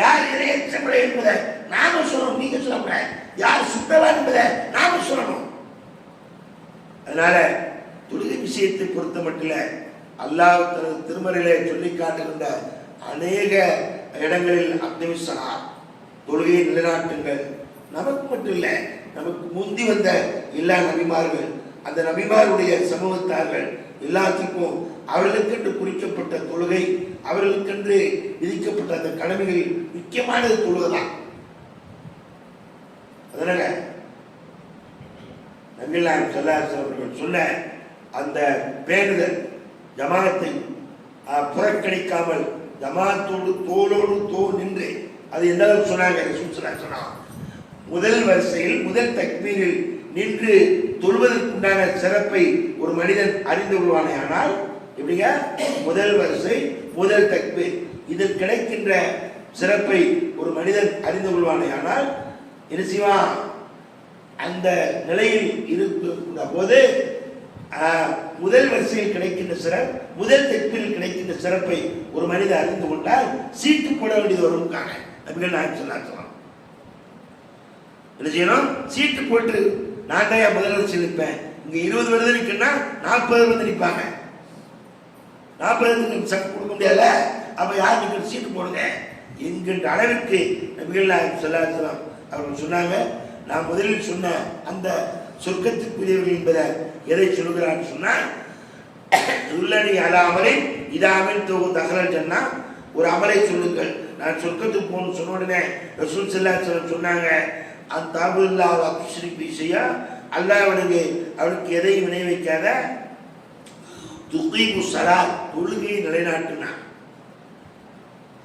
யார் இறையச்சப்பட என்பதை நாம சொல்லணும், நீங்க சொல்லக்கூடாது. யார் சுத்தவான் என்பதை நாம சொல்லணும். அதனால தொழுகை விஷயத்தை பொறுத்த மட்டும் அல்லாஹ் தனது திருமறையிலே சொல்லி காட்டுகின்ற அநேக இடங்களில் அப்துல்சலா தொழுகையை நிலைநாட்டுங்கள். நமக்கு மட்டும் இல்லை, நமக்கு முந்தி வந்த எல்லா நபிமார்கள், அந்த நபிமாருடைய சமூகத்தார்கள் எல்லாத்துக்கும் அவர்களுக்கென்று குறிக்கப்பட்ட தொழுகை, அவர்களுக்கென்று விதிக்கப்பட்ட அந்த கடமைகளில் முக்கியமானது தொழுகைதான். அதனால நபிகள் நாயகம் ஸல்லல்லாஹு அலைஹி வஸல்லம் சொன்ன அந்த பேணுதல், ஜமாத்தை புறக்கணிக்காமல் ஜமாத்தோடு தோளோடு தோல் நின்று, அது எந்த அளவுக்கு சொன்னாங்க? சொன்னாங்க, முதல் வரிசையில் முதல் தக்பீரில் நின்று தொழுவதற்குண்டான சிறப்பை ஒரு மனிதன் அறிந்து கொள்வானே. ஆனால் எப்படிங்க? முதல் வரிசை முதல் தக்பீர், இதில் கிடைக்கின்ற சிறப்பை ஒரு மனிதன் அறிந்து கொள்வானே. ஆனால் என்ன செய்வான்? அந்த நிலையில் இருக்கின்ற போது முதல் வரிசையில் கிடைக்கின்ற சிறப்பு, முதல் தக்பீரில் கிடைக்கின்ற சிறப்பை ஒரு மனிதன் அறிந்து கொண்டால் சீட்டு போட வேண்டியது வரும். நபிகள் நாயகம் ஸல்லல்லாஹு அலைஹி வஸல்லம் என்ன செய்யணும்? சீட்டு போட்டு, நான் தான் முதல் வரிசையில் நிற்பேன், இங்க 20 வருது நிற்கணும்னா 40 வந்து நிற்பாங்க. 40 சக்கு கொடுக்க முடியாத, அப்ப யார் நிற்கிற சீட்டு போடுங்க என்கின்ற அளவிற்கு நபிகள் நாயகம் ஸல்லல்லாஹு அலைஹி வஸல்லம் அவர்கள் சொன்னாங்க. நான் முதலில் சொன்ன அந்த சொர்க்கத்துக்குரியவர்கள் என்பதை எதை சொல்கிறான்னு சொன்னால், உள்ளனி அலாமலை இதாமில் தொகு தகவல் சொன்னா, ஒரு அமலை சொல்லுங்கள், நான் சொர்க்கத்துக்கு போகணும்னு சொன்ன உடனே ரசூல் ஸல்லல்லாஹு அலைஹி வஸல்லம் சொன்னாங்க, அந்த தாபுல்லாஹ் அக்ஷரிபி செய்யா, அல்லாஹ்வுக்கு அவனுக்கு எதையும் வினை வைக்காத, துகீமு ஸலாத் தொழுகையை நிலைநாட்டினா.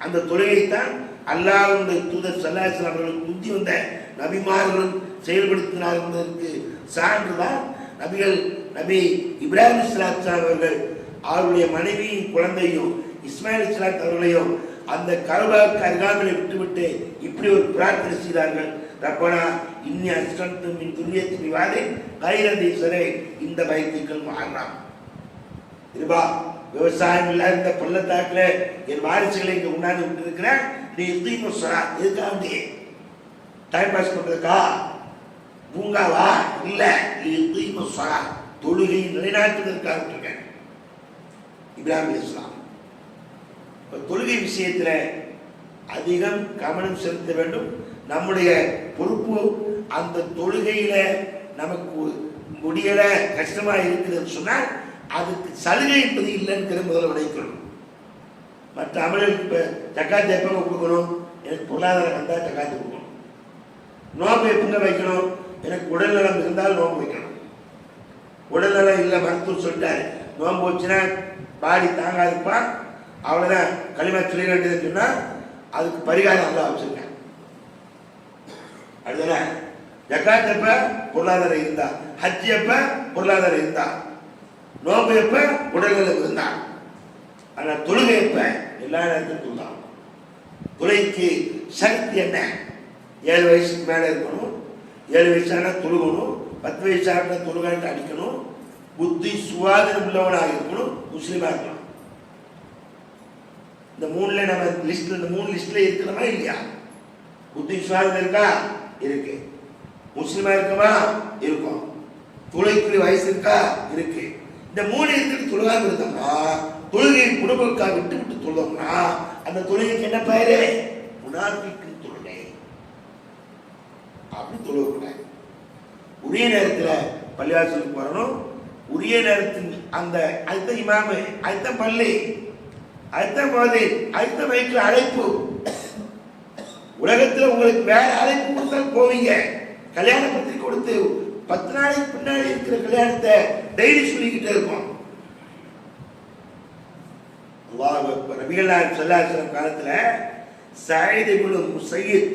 அந்த தொழுகைத்தான் அல்லாஹ்வுடைய தூதர் ஸல்லல்லாஹு அலைஹி வஸல்லம் அவர்களுக்கு முந்தி வந்த நபிமார்களும் செயல்படுத்தினார் என்பதற்கு சான்றுதான் நபி இப்ராஹிம் அலைஹிஸ்ஸலாம் அவர்கள் அவருடைய மனைவியும் குழந்தையும் இஸ்மாயில் அலைஹிஸ்ஸலாம் அவர்களையும் அந்த கஅபாவுக்கு அருகாமையில் விட்டுவிட்டு இப்படி ஒரு பிரார்த்தனை செய்தார்கள், ரப்பனா இன்னி அஸ்கன்து மின் துர்ரியத்தி பிவாதி கைர தீஸரே இந்த பைத்துக்கள் முஹர்ரம். இதுபா விவசாயம் இல்லாத இந்த பள்ளத்தாக்குல என் வாரிசுகளை இங்க உண்டாந்து விட்டு இருக்கிறேன், நீ இத்தீமு ஸலாத் எதுக்காக? டைம் பாஸ் பண்றதுக்கா? பூங்காவா? இல்ல, இத்தீமு ஸலாத் தொழுகையை நிலைநாட்டுவதற்காக விட்டுருக்கேன். இப்ராஹிம் அலைஹிஸ்ஸலாம் தொழுகை விஷயத்துல அதிகம் கவனம் செலுத்த வேண்டும். நம்முடைய பொறுப்பு அந்த தொழுகையில நமக்கு முடியல, கஷ்டமா இருக்குதுன்னு சொன்னால் அதுக்கு சலுகை என்பது இல்லைன்னு முதல்ல விளைக்கணும். மற்ற அமலுக்கு ஜக்காத்து எப்ப கொடுக்கணும்? எனக்கு பொருளாதாரம் வந்தா ஜக்காத்து கொடுக்கணும். நோம்பு எப்பங்க வைக்கணும்? எனக்கு உடல் நலம் இருந்தால் நோம்பு வைக்கணும். உடல் நலம் இல்லை, மருத்துவர் சொல்லிட்டாரு நோம்பு வச்சுன்னா பாடி தாங்காதுப்பா, அவ்வளவுதான் களிமா சொல்ல வேண்டியதுன்னு சொன்னா அதுக்கு பரிகாரம் நல்லா வச்சிருக்கேன். அடுத்த ஜக்காத் எப்ப பொருளாதாரம் இருந்தா, ஹஜ் எப்ப பொருளாதாரம் இருந்தா, நோம்பு எப்ப உடல்நலம் இருந்தா. ஆனா தொழுகை எப்ப? எல்லா நேரத்திலும் தொழுதான். தொழுகைக்கு சக்தி என்ன? 7 வயசுக்கு மேல இருக்கணும், 7 வயசான தொழுகணும், 10 வயசான தொழுகாட்டு அடிக்கணும், புத்தி சுவாதனம் உள்ளவனாக இருக்கணும், முஸ்லீமா இருக்கணும். இந்த மூணுல நம்ம லிஸ்ட்ல, இந்த 3 லிஸ்ட்ல இருக்கிறோமா இல்லையா? புத்தி சுவாதனம் இருக்கா? இருக்கு. முஸ்லீமா இருக்குமா? இருக்கும். தொழுகைக்குரிய வயசு இருக்கா? இருக்கு. இந்த 3 இருக்கிறது தொழுகாம இருந்தோம்னா, தொழுகையை குடும்பக்காக விட்டு விட்டு தொழுதோம்னா அந்த தொழுகைக்கு என்ன பெயரு? முனாஃபிக்கு தொழுகை. அப்படி தொழுகக்கூடாது. உரிய நேரத்தில் பள்ளிவாசலுக்கு வரணும். உரிய நேரத்தில் அந்த அடுத்த இமாமு, அடுத்த பள்ளி, அடுத்த போதை, அடுத்த வயிற்று அழைப்பு. உலகத்தில் உங்களுக்கு வேற அழைப்பு கொடுத்தால் போவீங்க. கல்யாண பத்திரிக்கை கொடுத்து 10 நாளைக்கு பின்னாடி இருக்கிற கல்யாணத்தை டெய்லி சொல்லிக்கிட்டே இருப்போம். நபிகள் நாயகம் ஸல்லல்லாஹு அலைஹி வஸல்லம் காலத்துல சயீத் இப்னு முஸையிப்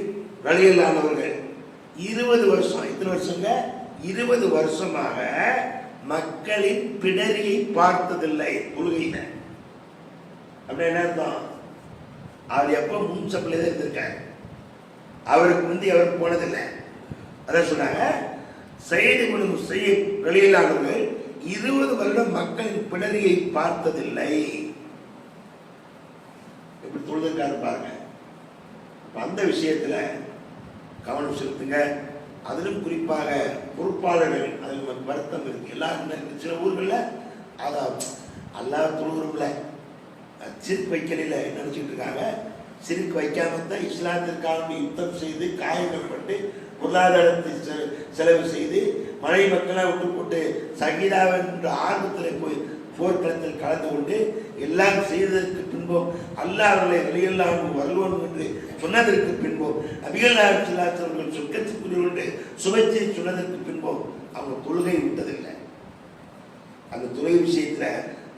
ரலியல்லாஹு அவர்கள் 20 வருஷம், எத்தனை வருஷங்க? 20 வருஷமாக மக்களின் பிடரியை பார்த்ததில்லை தொழுகையில. அப்படி என்ன அர்த்தம்? அவர் எப்ப முன் சப்பில இருந்திருக்காரு, அவருக்கு முந்தி அவர் போனதில்லை. அதான் சொன்னாங்க, சயீத் இப்னு முஸையிப் ரலியல்லாஹு அவர்கள் 20 வருடம் மக்களின் பிடரியை பார்த்ததில்லை. எப்படி தொழுதுக்காரு பாருங்க. அந்த விஷயத்துல கவனம் செலுத்துங்க. அதிலும் குறிப்பாக பொறுப்பாளர்கள், அதில் நமக்கு வருத்தம் இருக்கு. எல்லாருக்கும் சில ஊர்களில் அதான் அல்லாஹ் தொழுகிறோம்ல, சிறுக்கு வைக்கல நினைச்சிட்டு இருக்காங்க. சிறுக்கு வைக்காம தான் இஸ்லாத்திற்காக யுத்தம் செய்து காயங்கப்பட்டு பொருளாதாரத்தை செலவு செய்து மழை மக்களாக விட்டு போட்டு சகிதாவென்ற ஆர்வத்தில் போய் போர்க்களத்தில் கலந்து கொண்டு எல்லாம் செய்ததற்கு பின்பும் அல்லாஹ் அவர்களை வெளியெல்லாம் வருவோம் என்று சொன்னதற்கு பின்பும் நபிகள் நாயகம் ஸல்லல்லாஹு அலைஹி வஸல்லம் சொர்க்கத்துக்குரியவர்கள் சுபச்சை சொன்னதற்கு பின்பும் அவங்க தொழுகை விட்டதில்லை. அந்த தொழுகை விஷயத்தில்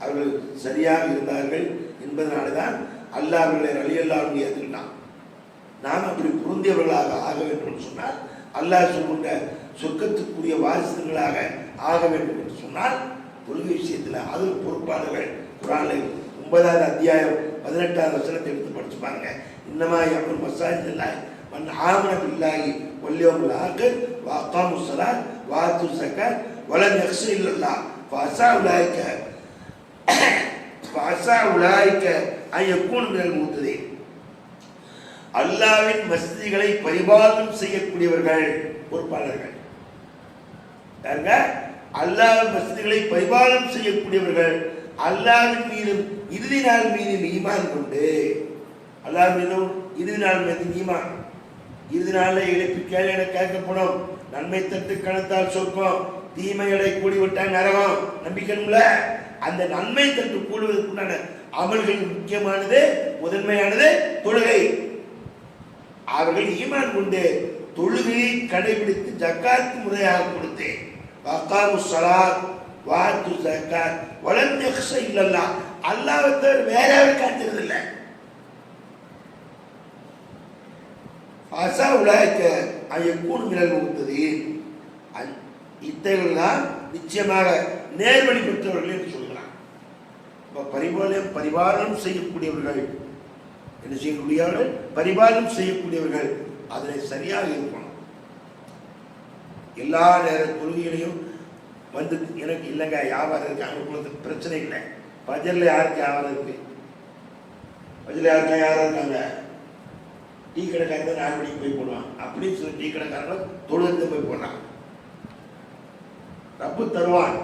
அவர்கள் சரியாக இருந்தார்கள் என்பதனால்தான் அல்லாஹ் அவர்களை வெளியெல்லாம் ஏற்றுக்கிட்டான். நாம் அப்படி பொருந்தியவர்களாக ஆக வேண்டும் என்று சொன்னால், அல்லாஹ் சொல்கின்ற சொர்க்கத்துக்குரிய வாரிசுகளாக ஆக வேண்டும் என்று சொன்னால் தொழுகை விஷயத்தில் அதில் பொறுப்பாளர்கள். குர்ஆனில் 9வது அத்தியாயம் 18வது வசனத்தை எடுத்து படிச்சு பாருங்க. இன்னமா யஅமுரு மஸாஜிதல்லாஹி மன் ஆமன பில்லாஹி வல் யௌமில் ஆகிர் வ அகாமுஸ் ஸலாத் வ ஆத்துஸ் ஸகாத் வ லம் யக்ஷ இல்லல்லாஹ் ஃபஅஸா உலாயிக அன் யகூனு மினல் முஹ்ததீன். அல்லாஹ்வின் மஸ்ஜிதுகளை பரிபாலனம் செய்யக்கூடியவர்கள் பொறுப்பாளர்கள். யாருங்க? அல்லாஹ் மஸ்ஜிதுகளை பரிபாலனம் செய்யக்கூடியவர்கள், அல்லாஹ்வின் மீதும் இறுதி நாள் மீதும் ஈமான் கொண்டு, அல்லாஹ் மீதும் இறுதி நாள் மீது ஈமான். இறுதி நாளில் எழுப்பி கேள்வி என கேட்கப்படும். நன்மை தட்டு கணத்தால் சொர்க்கம், தீமைகளை கூடிவிட்டால் நரகம். நம்பிக்கைல அந்த நன்மை தட்டு கூடுவதற்குண்டான அமல்கள் முக்கியமானது, முதன்மையானது தொழுகை. அவர்கள் ஈமான் கொண்டு தொழுகையை கடைபிடித்து ஜக்காத் முறையாக கொடுத்து அகாமுஸ் ஸலாத் வ ஆத்துஸ் ஸகாத் வ லம் யக்ஷ இல்லல்லாஹ், அல்லாஹ்வை தவிர வேற யாரும் காத்திருதில்லை. ஃபஅஸா உலாயிக அன் யகூனு மினல் முஹ்ததீன். இத்தகையவர்கள் நிச்சயமாக நேர்வழி பெற்றவர்கள் என்று சொல்கிறார். பரிபாலனம் செய்யக்கூடியவர்கள் என்ன செய்யக்கூடியவர்கள்? பரிபாலனம் செய்யக்கூடியவர்கள். அதில் சரியாக இருக்கணும். எல்லா நேர தொழுகையிலையும் வந்து எனக்கு இல்லைங்க வியாபாரம் இருக்கு, அங்கே பிரச்சனை இல்லை. பஜரில் யாருக்கு வியாபாரம் இருக்கு? பஜரில் யாருக்கா யாரும் இருக்காங்க? டீ கடைக்காரங்க 4 மணிக்கு போய் போடுவான். அப்படின்னு சொல்லி டீ கடைக்காரங்க தொழுகத்தை போய் போடுறான். ரப்பு தருவான்.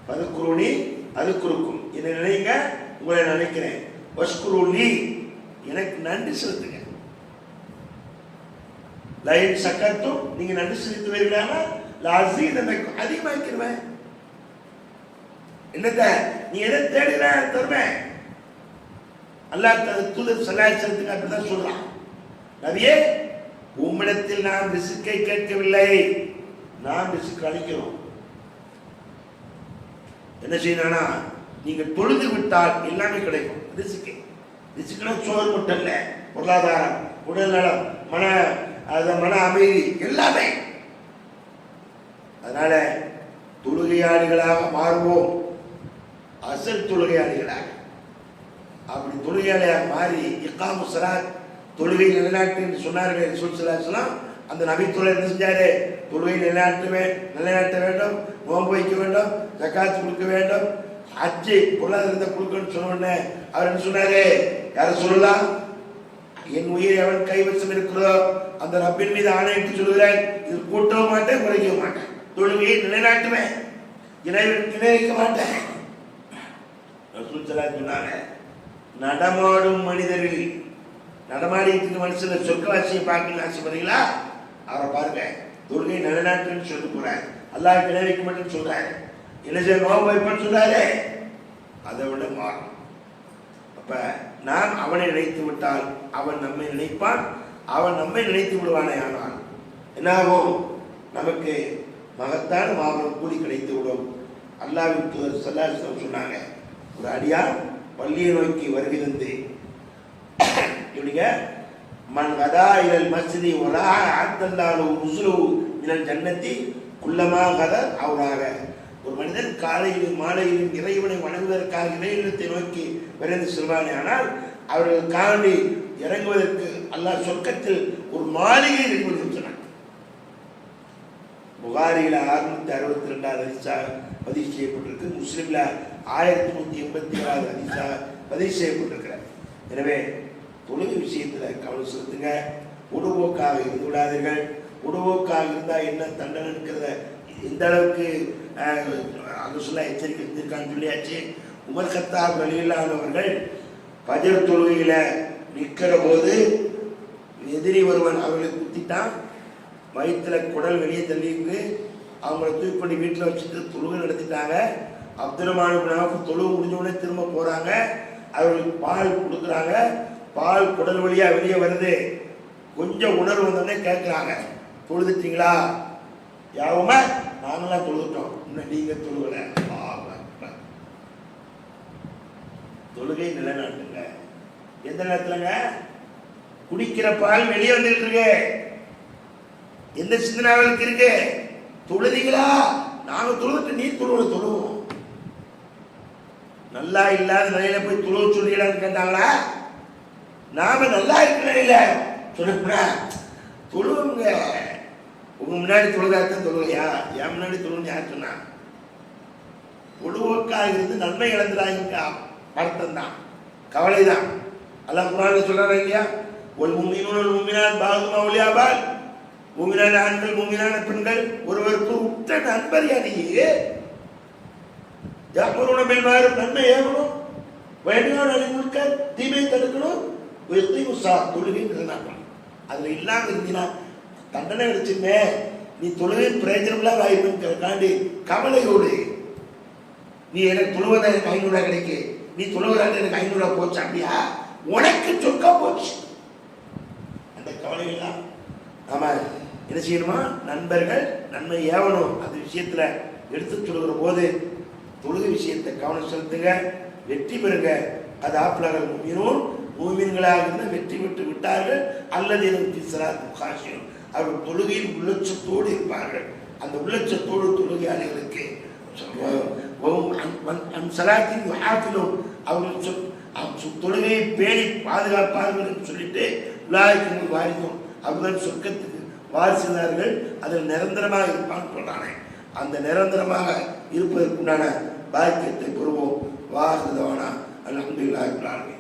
பதுக்குருணி அதுக்குருக்கும், என்னை நினைங்க உங்களை நினைக்கிறேன். வஷ்குருணி, எனக்கு நன்றி செலுத்துங்க. லைன் சக்கத்தும், நீங்க நன்றி செலுத்துவீர்களான லாசீத் அதிகமாக்கிடுவேன். என்னத்த நீ எதை தேடுகிற தருவேன். அல்லாஹ் தூதர் ஸல்லல்லாஹு அலைஹி வஸல்லம் அப்படிதான் சொல்றான். நபியே, உம்மிடத்தில் நாம் ரிஸ்கை கேட்கவில்லை, நாம் ரிஸ்க் அளிக்கிறோம். என்ன செய்யணும்னா, நீங்க தொழுது விட்டால் எல்லாமே கிடைக்கும். ரிஸ்க் ரிஸ்க்னா சோறு மட்டும் இல்லை, பொருளாதாரம், உடல் நலம், மன அமைதி எல்லாமே. அதனால தொழுகையாளிகளாக மாறுவோம், அசல் தொழுகையாளிகளாக. அப்படி தொழுகையாளியாக மாறி இக்காமுஸ் ஸலாத், தொழுகை நிலைநாட்டு என்று சொன்னார்கள் ரசூல் ஸல்லல்லாஹு அலைஹி வஸல்லம். அந்த நபி தோழர் என்ன செஞ்சாரு? தொழுகை நிலைநாட்ட வேண்டும், நோன்பு வைக்க வேண்டும், ஜக்காத் கொடுக்க வேண்டும், ஹஜ்ஜு பொருளாதாரத்தை கொடுக்கணும்னு சொன்ன உடனே அவர் என்ன சொன்னாரு? யாரும் சொல்லலாம், என் உயிரை அவன் கைவசம் இருக்கிறதோ அந்த ரப்பின் மீது ஆணையிட்டு சொல்கிறேன், இது கூட்டவும் மாட்டேன், குறைக்கவும் மாட்டேன், தொழுகையை நிலைநாட்டுவேன், இணைக்க மாட்டேன். சொன்னாங்க, நடமாடும் மனிதர்கள், நடமாடிட்டு மனுஷன் சொர்க்கவாசியை பார்க்கணும் ஆசைப்படுறீங்களா? அவரை பாருங்க, தொழுகை நிலைநாட்டுன்னு சொல்லி போறாரு, அல்லாஹ் நினைக்க மாட்டேன்னு சொல்றாரு, என்ன செய்ய நோன்பு வைப்பேன்னு சொல்றாரு. அதை விட மாறும். அப்ப நாம் அவனை நினைத்து விட்டால் அவன் நம்மை நினைப்பான், அவன் நம்மை நினைத்து விடுவானே. ஆனால் என்னாகும்? நமக்கு மகத்தான மாபெரும் கூலி கிடைத்து விடும். அல்லாஹ்வின் தூதர் ஸல்லல்லாஹு அலைஹி வஸல்லம் சொன்னாங்க, ஒரு அடியார் பள்ளியை நோக்கி வருகை தந்து இப்படிங்க, மன் கதா இலல் மஸ்ஜிதி வலா அத்தல்லாஹு ருஸுலு மினல் ஜன்னதி குல்லமா கதர் அவராக. ஒரு மனிதன் காலையிலும் மாலையிலும் இறைவனை வணங்குவதற்காக இறைவனத்தை நோக்கி விரைந்து செல்வானே, ஆனால் அவர்கள் காண்டி இறங்குவதற்கு அல்லாஹ் சொர்க்கத்தில் ஒரு மாளிகை நிறுவனம். புகாரியில் 662 ஹதீஸா பதிவு செய்யப்பட்டிருக்கு, முஸ்லிம்ல 1187 ஹதீஸா பதிவு செய்யப்பட்டிருக்கிறார். எனவே தொழுகை விஷயத்தில் கவனம் செலுத்துங்க. உடுவோக்காக இருந்து விடாதீர்கள். உடுவோக்காக இருந்தால் என்ன தண்டனை இருக்கிறத இந்த அளவுக்கு அது சொல்ல எச்சரிக்கை இருந்திருக்கான்னு சொல்லியாச்சு. உமர் கத்தாப் ரலியல்லாஹு பஜர் தொழுகையில நிற்கிற போது எதிரி ஒருவன் அவர்களை குத்திட்டான், வயிற்றுல குடல் வெளியே தள்ளிட்டு அவங்கள தூக்கி பண்ணி வீட்டில் வச்சுட்டு தொழுகை நடத்திட்டாங்க. அப்துல் ரஹ்மான் இப்னு அவ்ஃப் தொழுகை முடிஞ்ச உடனே திரும்ப போறாங்க, அவர்களுக்கு பால் கொடுக்குறாங்க, பால் குடல் வழியா வெளியே வருது. கொஞ்சம் உணர்வு வந்தோடனே கேட்குறாங்க, தொழுதுட்டீங்களா? யாவுமா? நாங்களாம் தொழுதுட்டோம், இன்னும் நீங்க தொழுகல. தொழுகை நிலைநாட்டுங்க. எந்த நேரத்துலங்க? குடிக்கிற பால் வெளியே வந்துட்டு இருக்கு, எந்த சிந்தனாவிற்கு இருக்கு? தொழுதீங்களா? நாங்க தொழுதுட்டு நீ தொழுவோம். நல்லா இல்லாத நிலையில போய் தொழுவ சொல்லிக்கலான்னு கேட்டாங்களா? நாம நல்லா இருக்கிற நிலையில சொல்லுங்க தொழுவுங்க. உங்க முன்னாடி தொழுதாத்தான் தொழுவையா? என் முன்னாடி தொழுன்னு யார் சொன்னா? தொழுவோக்காக இருந்து நன்மை இழந்துடாங்க அர்த்தம் தான், கவலை தான். அல்லாஹ் குர்ஆன்ல சொல்றாங்க இல்லையா, ஒரு முஃமினூன முஃமினாத் பாதும் அவுலியா பால், முஃமினான ஆண்கள் முஃமினான பெண்கள் ஒருவருக்கு உற்ற நண்பர். யானியே யாமுருன பில் மஅரூஃப், நன்மை ஏவணும், வயன்ஹவுன அனில் முன்கர், தீமை தடுக்கணும், வயகீமு ஸலாத், தொழுகை நிலைநாட்டணும். அதுல இல்லாம இருந்தீனா தண்டனை கிடைச்சுமே, நீ தொழுகையின் பிரயோஜனம்லாம் வாய்ப்புக்காண்டி கவலையோடு நீ எனக்கு தொழுவதா எனக்கு 500 ரூபாய் கிடைக்கு, நீ தொழுவதால் எனக்கு 500 ரூபாய் போச்சு, அப்படியா? உனக்கு சொக்கா போச்சு. அந்த கவலையெல்லாம் நாம என்ன செய்யணுமா? நண்பர்கள் நன்மை ஏவணும், அந்த விஷயத்துல எடுத்து சொல்லுகிற போது தொழுகை விஷயத்தை கவனம் செலுத்துங்க, வெற்றி பெறுங்க. அது ஆப்லர்கள் முஃமினூன், மூமின்களாக இருந்தால் வெற்றி பெற்று விட்டார்கள். அல்லது அவர்கள் தொழுகையில் உள்ளச்சத்தோடு இருப்பார்கள். அந்த உள்ளச்சத்தோடு தொழுகையாளிகளுக்கு அவர்கள் தொழுகையை பேணி பாதுகாப்பார்கள் என்று சொல்லிட்டு உலாய்க்கு வாரிக்கும் அவர்கள் சொர்க்கத்துக்கு வாரிசுதார்கள், அதில் நிரந்தரமாக இருப்பான்னு சொல்றானே. அந்த நிரந்தரமாக இருப்பதற்குண்டான பாக்கியத்தை பெறுவோம். வாஹிதவானா அல்ஹம்துலில்லாஹி ரப்பில் ஆலமீன்.